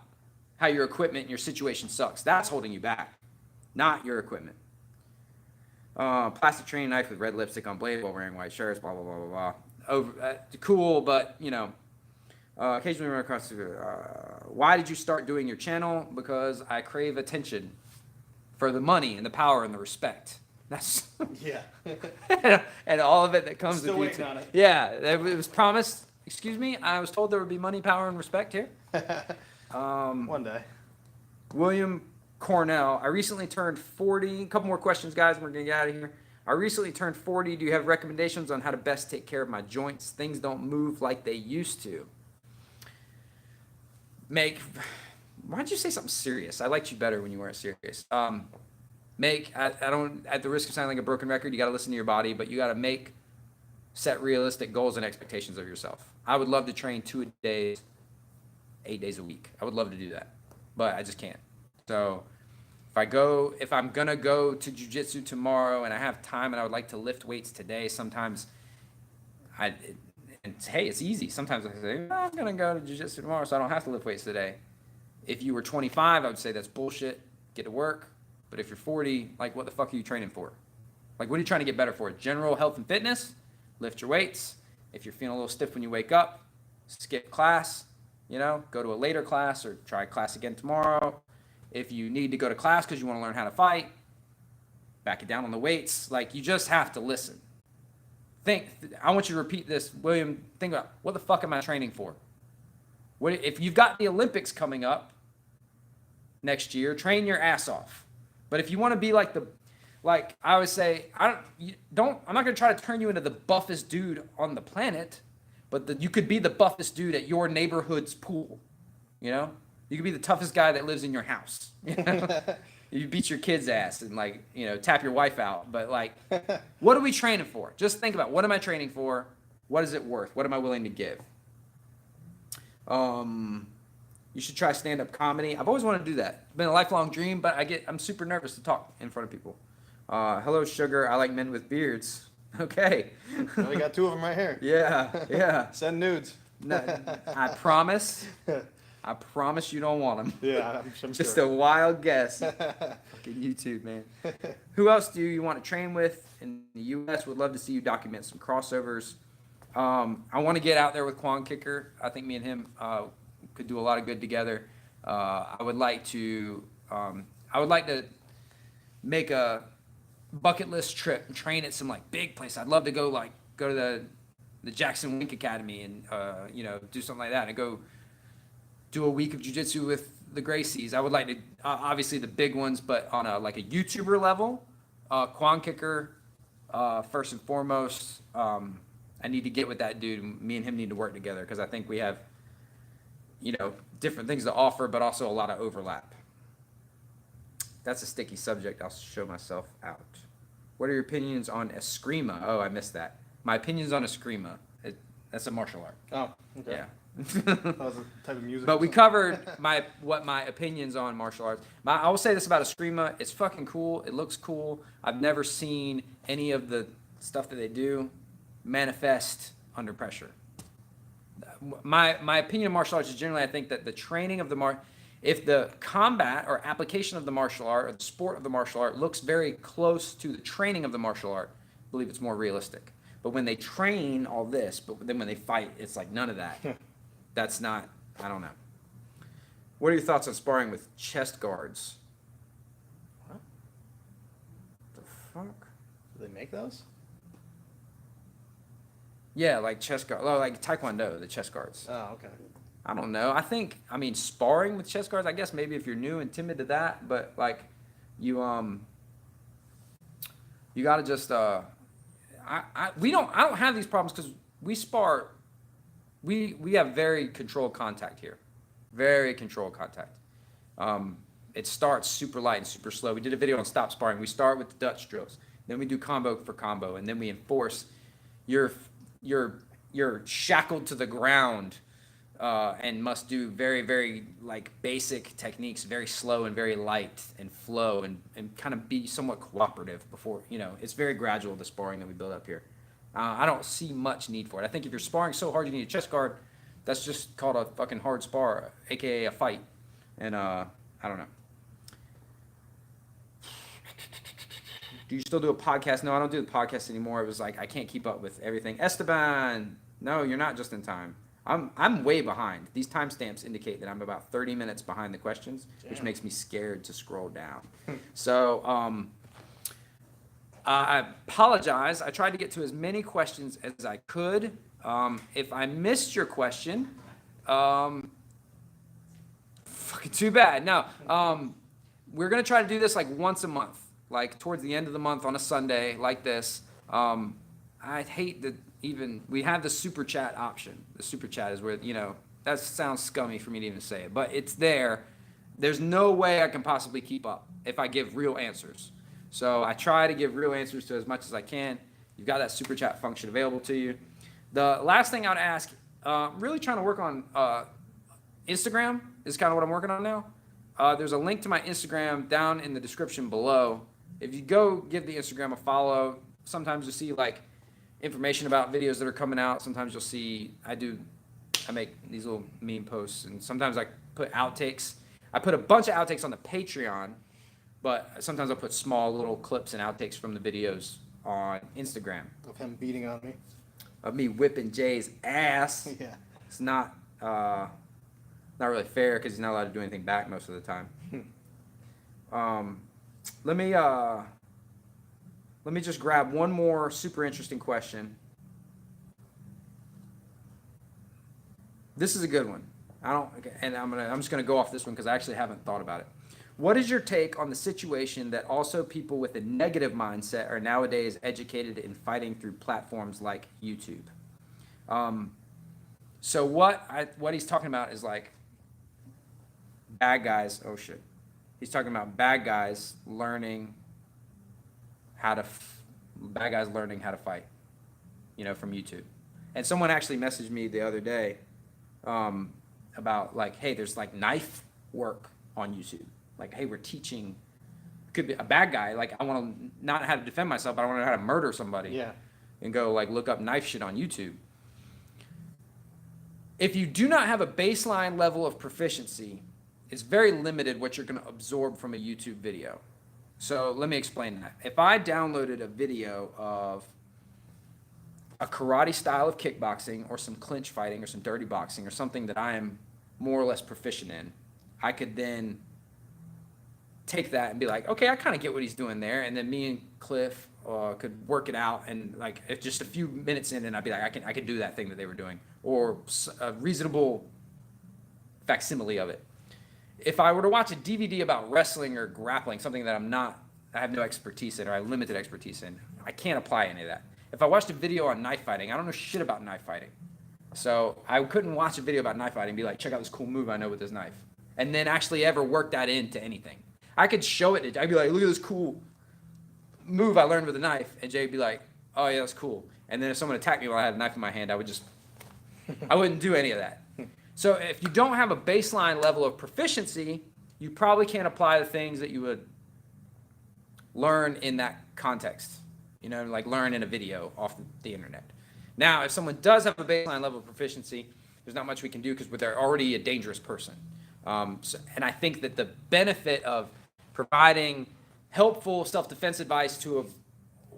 how your equipment and your situation sucks. That's holding you back, not your equipment. Plastic training knife with red lipstick on blade while wearing white shirts, blah, blah, blah, blah, blah. Cool, but, occasionally run across why did you start doing your channel? Because I crave attention for the money and the power and the respect. That's Yeah. and all of it that comes Still with waiting on it. Yeah, it was promised. Excuse me, I was told there would be money, power, and respect here. One day. William Cornell, I recently turned 40. A couple more questions, guys, and we're going to get out of here. I recently turned 40. Do you have recommendations on how to best take care of my joints? Things don't move like they used to. Why'd you say something serious? I liked you better when you weren't serious. I don't, at the risk of sounding like a broken record, you got to listen to your body, but you got to set realistic goals and expectations of yourself. I would love to train 2 days, 8 days a week. I would love to do that, but I just can't. So if I'm going to go to jiu-jitsu tomorrow and I have time and I would like to lift weights today, sometimes it's easy. Sometimes I say, I'm going to go to jiu-jitsu tomorrow so I don't have to lift weights today. If you were 25, I would say that's bullshit. Get to work. But if you're 40, like, what the fuck are you training for? Like, what are you trying to get better for? General health and fitness? Lift your weights. If you're feeling a little stiff when you wake up, skip class, go to a later class or try class again tomorrow. If you need to go to class because you want to learn how to fight, back it down on the weights. Like, you just have to listen. I want you to repeat this, William. Think about, what the fuck am I training for? If you've got the Olympics coming up next year, train your ass off. But if you want to be like I always say, I'm not going to try to turn you into the buffest dude on the planet, but you could be the buffest dude at your neighborhood's pool. You could be the toughest guy that lives in your house. You beat your kid's ass and tap your wife out. But what are we training for? Just think about, what am I training for? What is it worth? What am I willing to give? You should try stand-up comedy. I've always wanted to do that. It's been a lifelong dream, but I'm super nervous to talk in front of people. Hello, sugar. I like men with beards. Okay. Well, we got 2 of them right here. Yeah. Send nudes. No, I promise you don't want them. Yeah, I'm Just sure. a wild guess. Fucking YouTube, man. Who else do you want to train with in the U.S.? Would love to see you document some crossovers. I want to get out there with Quan Kicker. I think me and him could do a lot of good together. I would like to make a bucket list trip and train at some big place. I'd love to go to the Jackson Wink Academy and do something like that and go do a week of jiu-jitsu with the Gracies. I would like to obviously the big ones, but on a YouTuber level, Quan Kicker first and foremost. I need to get with that dude. Me and him need to work together because I think we have, different things to offer, but also a lot of overlap. That's a sticky subject. I'll show myself out. What are your opinions on Eskrima? Oh, I missed that. My opinions on Eskrima. That's a martial art. Oh, okay. Yeah. That was a type of music. But we covered my opinions on martial arts. I will say this about Eskrima. It's fucking cool. It looks cool. I've never seen any of the stuff that they do manifest under pressure. My opinion of martial arts is generally, I think that the training of if the combat or application of the martial art or the sport of the martial art looks very close to the training of the martial art, I believe it's more realistic. But when they train all this, but then when they fight, it's like none of that. That's not, I don't know. What are your thoughts on sparring with chest guards? What? The fuck? Do they make those? Yeah, like chest guard, like Taekwondo, the chest guards. Oh, okay. I don't know. Sparring with chest guards, I guess maybe if you're new and timid to that, but like you gotta just I don't have these problems because we spar. We have very controlled contact here, very controlled contact. It starts super light and super slow. We did a video on stop sparring. We start with the Dutch drills, then we do combo for combo, and then we enforce you're shackled to the ground and must do very, very like basic techniques, very slow and very light and flow and kind of be somewhat cooperative before, it's very gradual, the sparring that we build up here. I don't see much need for it. I think if you're sparring so hard you need a chest guard, that's just called a fucking hard spar, aka a fight. And I don't know. Do you still do a podcast? No, I don't do the podcast anymore. It was like I can't keep up with everything. Esteban, no, you're not just in time. I'm way behind. These timestamps indicate that I'm about 30 minutes behind the questions, which makes me scared to scroll down. So I apologize. I tried to get to as many questions as I could. If I missed your question, fucking too bad. No, we're gonna try to do this like once a month, like towards the end of the month on a Sunday, like this. I hate that we have the super chat option. The super chat is where, that sounds scummy for me to even say it, but it's there. There's no way I can possibly keep up if I give real answers. So I try to give real answers to as much as I can. You've got that super chat function available to you. The last thing I would ask, really trying to work on Instagram is kind of what I'm working on now. There's a link to my Instagram down in the description below. If you go give the Instagram a follow, sometimes you'll see like information about videos that are coming out. Sometimes you'll see I make these little meme posts, and sometimes I put outtakes. I put a bunch of outtakes on the Patreon, but sometimes I'll put small little clips and outtakes from the videos on Instagram. Of him beating on me. Of me whipping Jay's ass. Yeah. It's not really fair because he's not allowed to do anything back most of the time. Let me just grab one more super interesting question. This is a good one. I'm just gonna go off this one because I actually haven't thought about it. What is your take on the situation that also people with a negative mindset are nowadays educated in fighting through platforms like YouTube? So what he's talking about is like bad guys. Oh shit. He's talking about bad guys learning how to fight, from YouTube. And someone actually messaged me the other day about like, hey, there's like knife work on YouTube. Like, hey, we're teaching, could be a bad guy. Like, I want to not how to defend myself, but I want to know how to murder somebody. Yeah. And go like look up knife shit on YouTube. If you do not have a baseline level of proficiency, it's very limited what you're going to absorb from a YouTube video. So let me explain that. If I downloaded a video of a karate style of kickboxing or some clinch fighting or some dirty boxing or something that I am more or less proficient in, I could then take that and be like, okay, I kind of get what he's doing there. And then me and Cliff could work it out. And like, if just a few minutes in, and I'd be like, I can do that thing that they were doing, or a reasonable facsimile of it. If I were to watch a DVD about wrestling or grappling, something that I have no expertise in, or I have limited expertise in, I can't apply any of that. if I watched a video on knife fighting, I don't know shit about knife fighting. So I couldn't watch a video about knife fighting and be like, check out this cool move I know with this knife. And then actually ever work that into anything. I could show it. I'd be like, look at this cool move I learned with a knife. And Jay'd be like, oh yeah, that's cool. And then if someone attacked me while I had a knife in my hand, I wouldn't do any of that. So if you don't have a baseline level of proficiency, you probably can't apply the things that you would learn in that context. You know, like learn in a video off the internet. Now, if someone does have a baseline level of proficiency, there's not much we can do because they're already a dangerous person. And I think that the benefit of providing helpful self-defense advice to a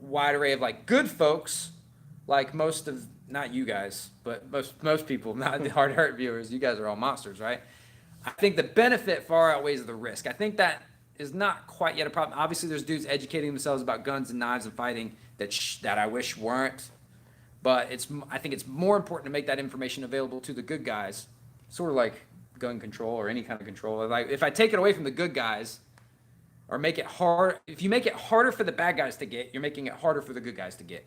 wide array of like good folks, like most of, not you guys, but most people, not the hard hurt viewers, you guys are all monsters, right? I think the benefit far outweighs the risk. I think that is not quite yet a problem. Obviously, there's dudes educating themselves about guns and knives and fighting that I wish weren't. But I think it's more important to make that information available to the good guys, sort of like gun control or any kind of control. Like if I take it away from the good guys, or make it hard, if you make it harder for the bad guys to get, you're making it harder for the good guys to get.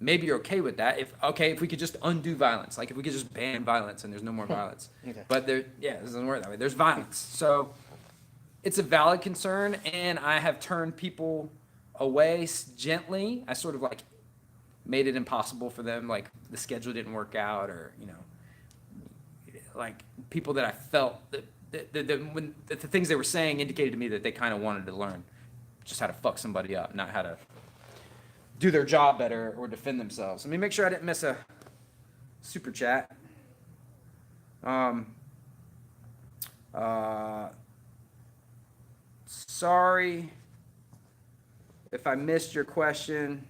Maybe you're okay with that. If we could just undo violence, like if we could just ban violence and there's no more violence. Okay. But it doesn't work that way. There's violence. So it's a valid concern, and I have turned people away gently. I sort of like made it impossible for them, like the schedule didn't work out, or like people that I felt that the things they were saying indicated to me that they kind of wanted to learn just how to fuck somebody up, not how to do their job better or defend themselves. Let me make sure I didn't miss a super chat. Sorry if I missed your question.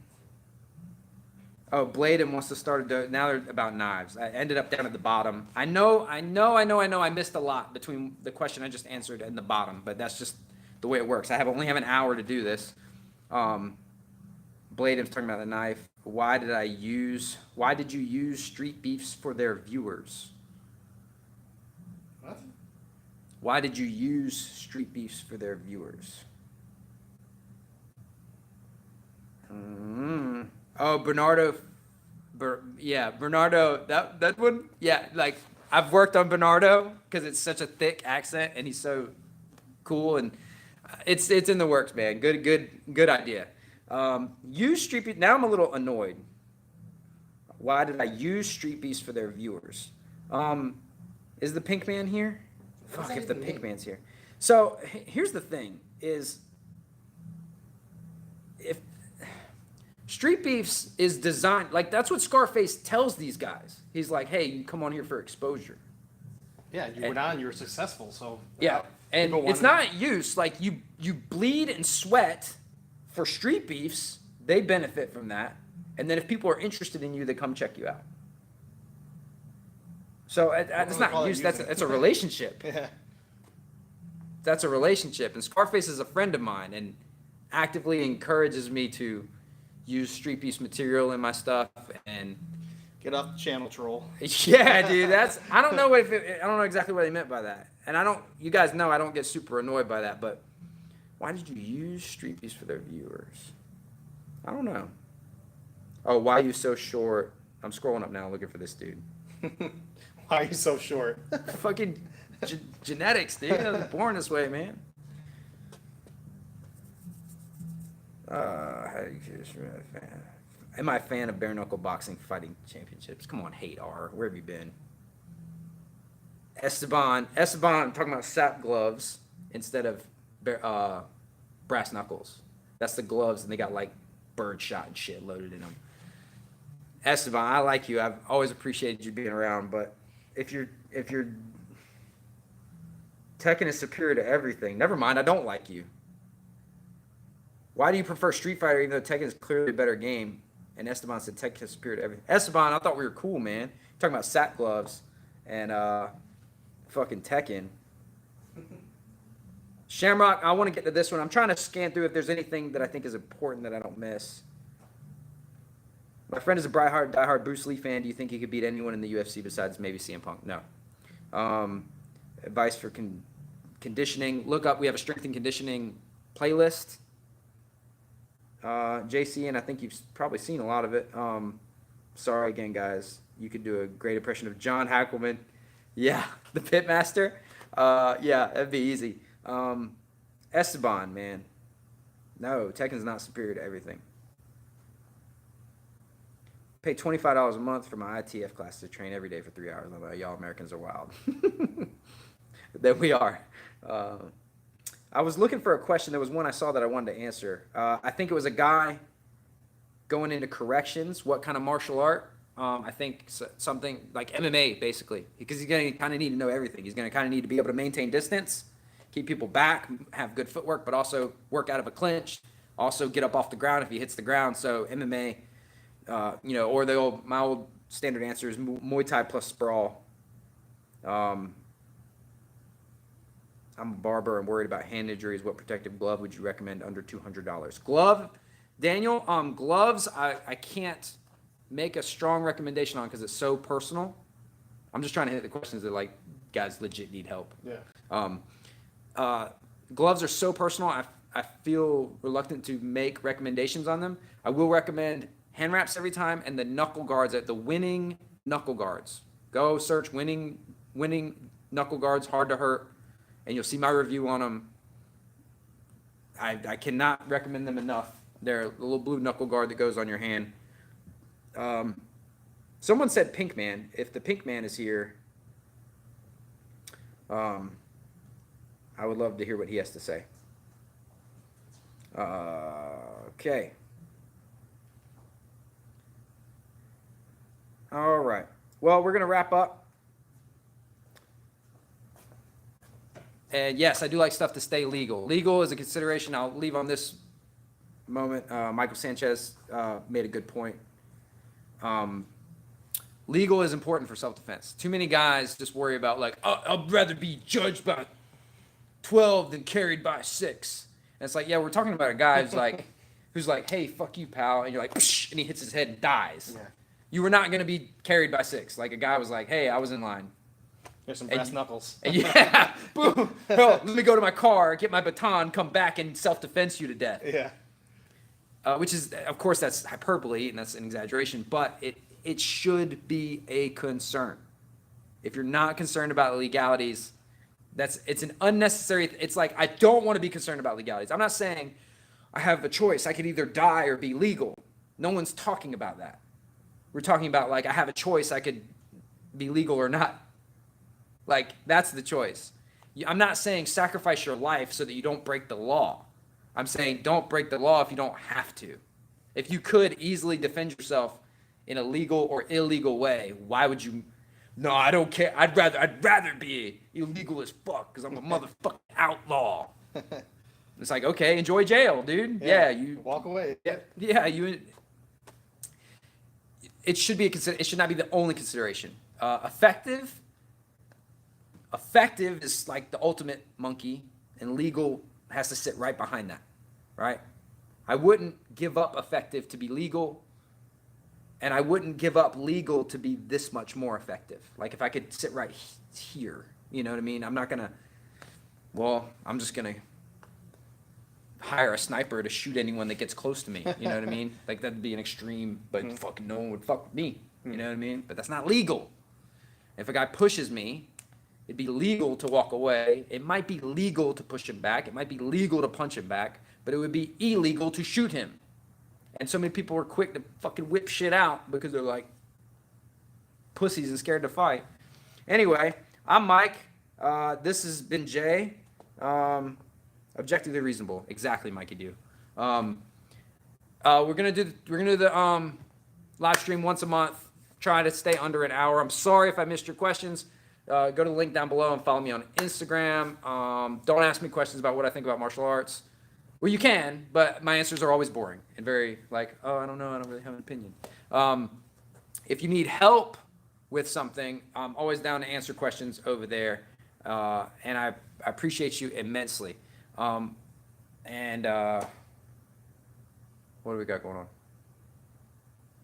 Oh, Bladen wants to start now they're about knives. I ended up down at the bottom. I know I missed a lot between the question I just answered and the bottom, but that's just the way it works. I only have an hour to do this. Bladen's talking about the knife. Why did you use Street Beefs for their viewers? What? Why did you use Street Beefs for their viewers? Oh, Bernardo, Bernardo, that one, yeah, like I've worked on Bernardo because it's such a thick accent and he's so cool, and it's in the works, man. Good idea. Use Street Beefs. Now I'm a little annoyed. Why did I use Street Beefs for their viewers? Is the Pink Man here? Fuck if the Pink Man's here. So here's the thing: is if Street Beefs is designed, like that's what Scarface tells these guys. He's like, hey, you come on here for exposure. Yeah, you went on, you were successful, so. Yeah, and it's not use, like you bleed and sweat for Street Beefs, they benefit from that. And then if people are interested in you, they come check you out. So it's not use, that's a relationship. Yeah. That's a relationship. And Scarface is a friend of mine and actively encourages me to use Street Beefs material in my stuff, and get off the channel, troll. Yeah, dude, I don't know exactly what he meant by that. And you guys know I don't get super annoyed by that, but why did you use Street Beefs for their viewers? I don't know. Oh, why are you so short? I'm scrolling up now looking for this dude. Why are you so short? Fucking genetics, dude. I was born this way, man. Am I a fan of bare knuckle boxing fighting championships? Come on, hate R. Where have you been? Esteban, I'm talking about sap gloves instead of brass knuckles. That's the gloves, and they got like bird shot and shit loaded in them. Esteban, I like you. I've always appreciated you being around, but if you're Tekken is superior to everything. Never mind, I don't like you. Why do you prefer Street Fighter even though Tekken is clearly a better game? And Esteban said Tekken is superior to everything. Esteban, I thought we were cool, man. You're talking about sack gloves and fucking Tekken. Shamrock, I want to get to this one. I'm trying to scan through if there's anything that I think is important that I don't miss. My friend is a diehard Bruce Lee fan. Do you think he could beat anyone in the UFC besides maybe CM Punk? No. Advice for conditioning. Look up. We have a strength and conditioning playlist. JC, and I think you've probably seen a lot of it. Sorry again, guys. You could do a great impression of John Hackelman. Yeah, the Pitmaster. Yeah, that'd be easy. Esteban, man. No, Tekken's not superior to everything. Pay $25 a month for my ITF class to train every day for 3 hours. I'm like, y'all Americans are wild. Then we are. I was looking for a question. There was one I saw that I wanted to answer. I think it was a guy going into corrections. What kind of martial art? I think something like MMA, basically, because he's going to kind of need to know everything. He's going to kind of need to be able to maintain distance, keep people back, have good footwork, but also work out of a clinch, also get up off the ground if he hits the ground. So MMA, or my old standard answer is Muay Thai plus sprawl. I'm a barber. I'm worried about hand injuries. What protective glove would you recommend under $200? Glove, Daniel. Gloves. I can't make a strong recommendation on because it's so personal. I'm just trying to hit the questions that like guys legit need help. Yeah. Gloves are so personal. I feel reluctant to make recommendations on them. I will recommend hand wraps every time and the knuckle guards at the winning knuckle guards. Go search winning knuckle guards, hard to hurt, and you'll see my review on them. I cannot recommend them enough. They're a little blue knuckle guard that goes on your hand. Someone said Pink Man. If the Pink Man is here, I would love to hear what he has to say. Okay. All right. Well, we're going to wrap up. And yes, I do like stuff to stay legal. Legal is a consideration. I'll leave on this moment. Michael Sanchez made a good point. Legal is important for self-defense. Too many guys just worry about like, I'd rather be judged by 12 than carried by 6. And it's like, yeah, we're talking about a guy who's like, hey, fuck you, pal. And you're like, psh, and he hits his head and dies. Yeah. You were not going to be carried by 6. Like a guy was like, hey, I was in line. Here's some brass knuckles. Yeah, boom. Bro, let me go to my car, get my baton, come back and self-defense you to death. Yeah. Which is, of course, that's hyperbole and that's an exaggeration, but it should be a concern. If you're not concerned about legalities, it's an unnecessary. It's like, I don't want to be concerned about legalities. I'm not saying I have a choice. I could either die or be legal. No one's talking about that. We're talking about like, I have a choice. I could be legal or not. Like, that's the choice. I'm not saying sacrifice your life so that you don't break the law. I'm saying don't break the law if you don't have to. If you could easily defend yourself in a legal or illegal way, why would you? No, I don't care. I'd rather be illegal as fuck because I'm a motherfucking outlaw. It's like, okay, enjoy jail, dude. Yeah, you walk away. Yeah, you. It should be it should not be the only consideration. Effective is like the ultimate monkey, and legal has to sit right behind that, right? I wouldn't give up effective to be legal, and I wouldn't give up legal to be this much more effective. Like if I could sit right here, you know what I mean? I'm just going to hire a sniper to shoot anyone that gets close to me, you know what I mean? Like that'd be an extreme, but fucking no one would fuck with me, you know what I mean? But that's not legal. If a guy pushes me, it'd be legal to walk away. It might be legal to push him back. It might be legal to punch him back, but it would be illegal to shoot him. And so many people are quick to fucking whip shit out because they're like pussies and scared to fight. Anyway, I'm Mike. This has been Jay. Objectively reasonable. Exactly, Mikey do. We're gonna do the live stream once a month. Try to stay under an hour. I'm sorry if I missed your questions. Go to the link down below and follow me on Instagram. Don't ask me questions about what I think about martial arts. Well, you can, but my answers are always boring and very like, oh, I don't know. I don't really have an opinion. If you need help with something, I'm always down to answer questions over there. And I appreciate you immensely. What do we got going on?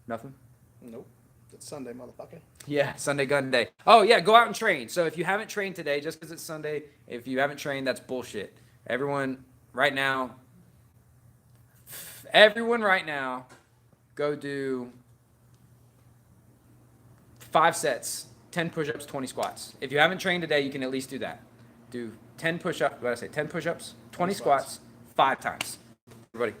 Nothing? Nope. It's Sunday, motherfucker. Yeah, Sunday gun day. Oh, yeah, go out and train. So if you haven't trained today, just because it's Sunday, if you haven't trained, that's bullshit. Everyone, right now, Everyone right now, go do 5 sets, 10 push-ups, 20 squats. If you haven't trained today, you can at least do that. Do 10 push-ups, what did I say, 10 push-ups, 20 squats, 5 times. Everybody.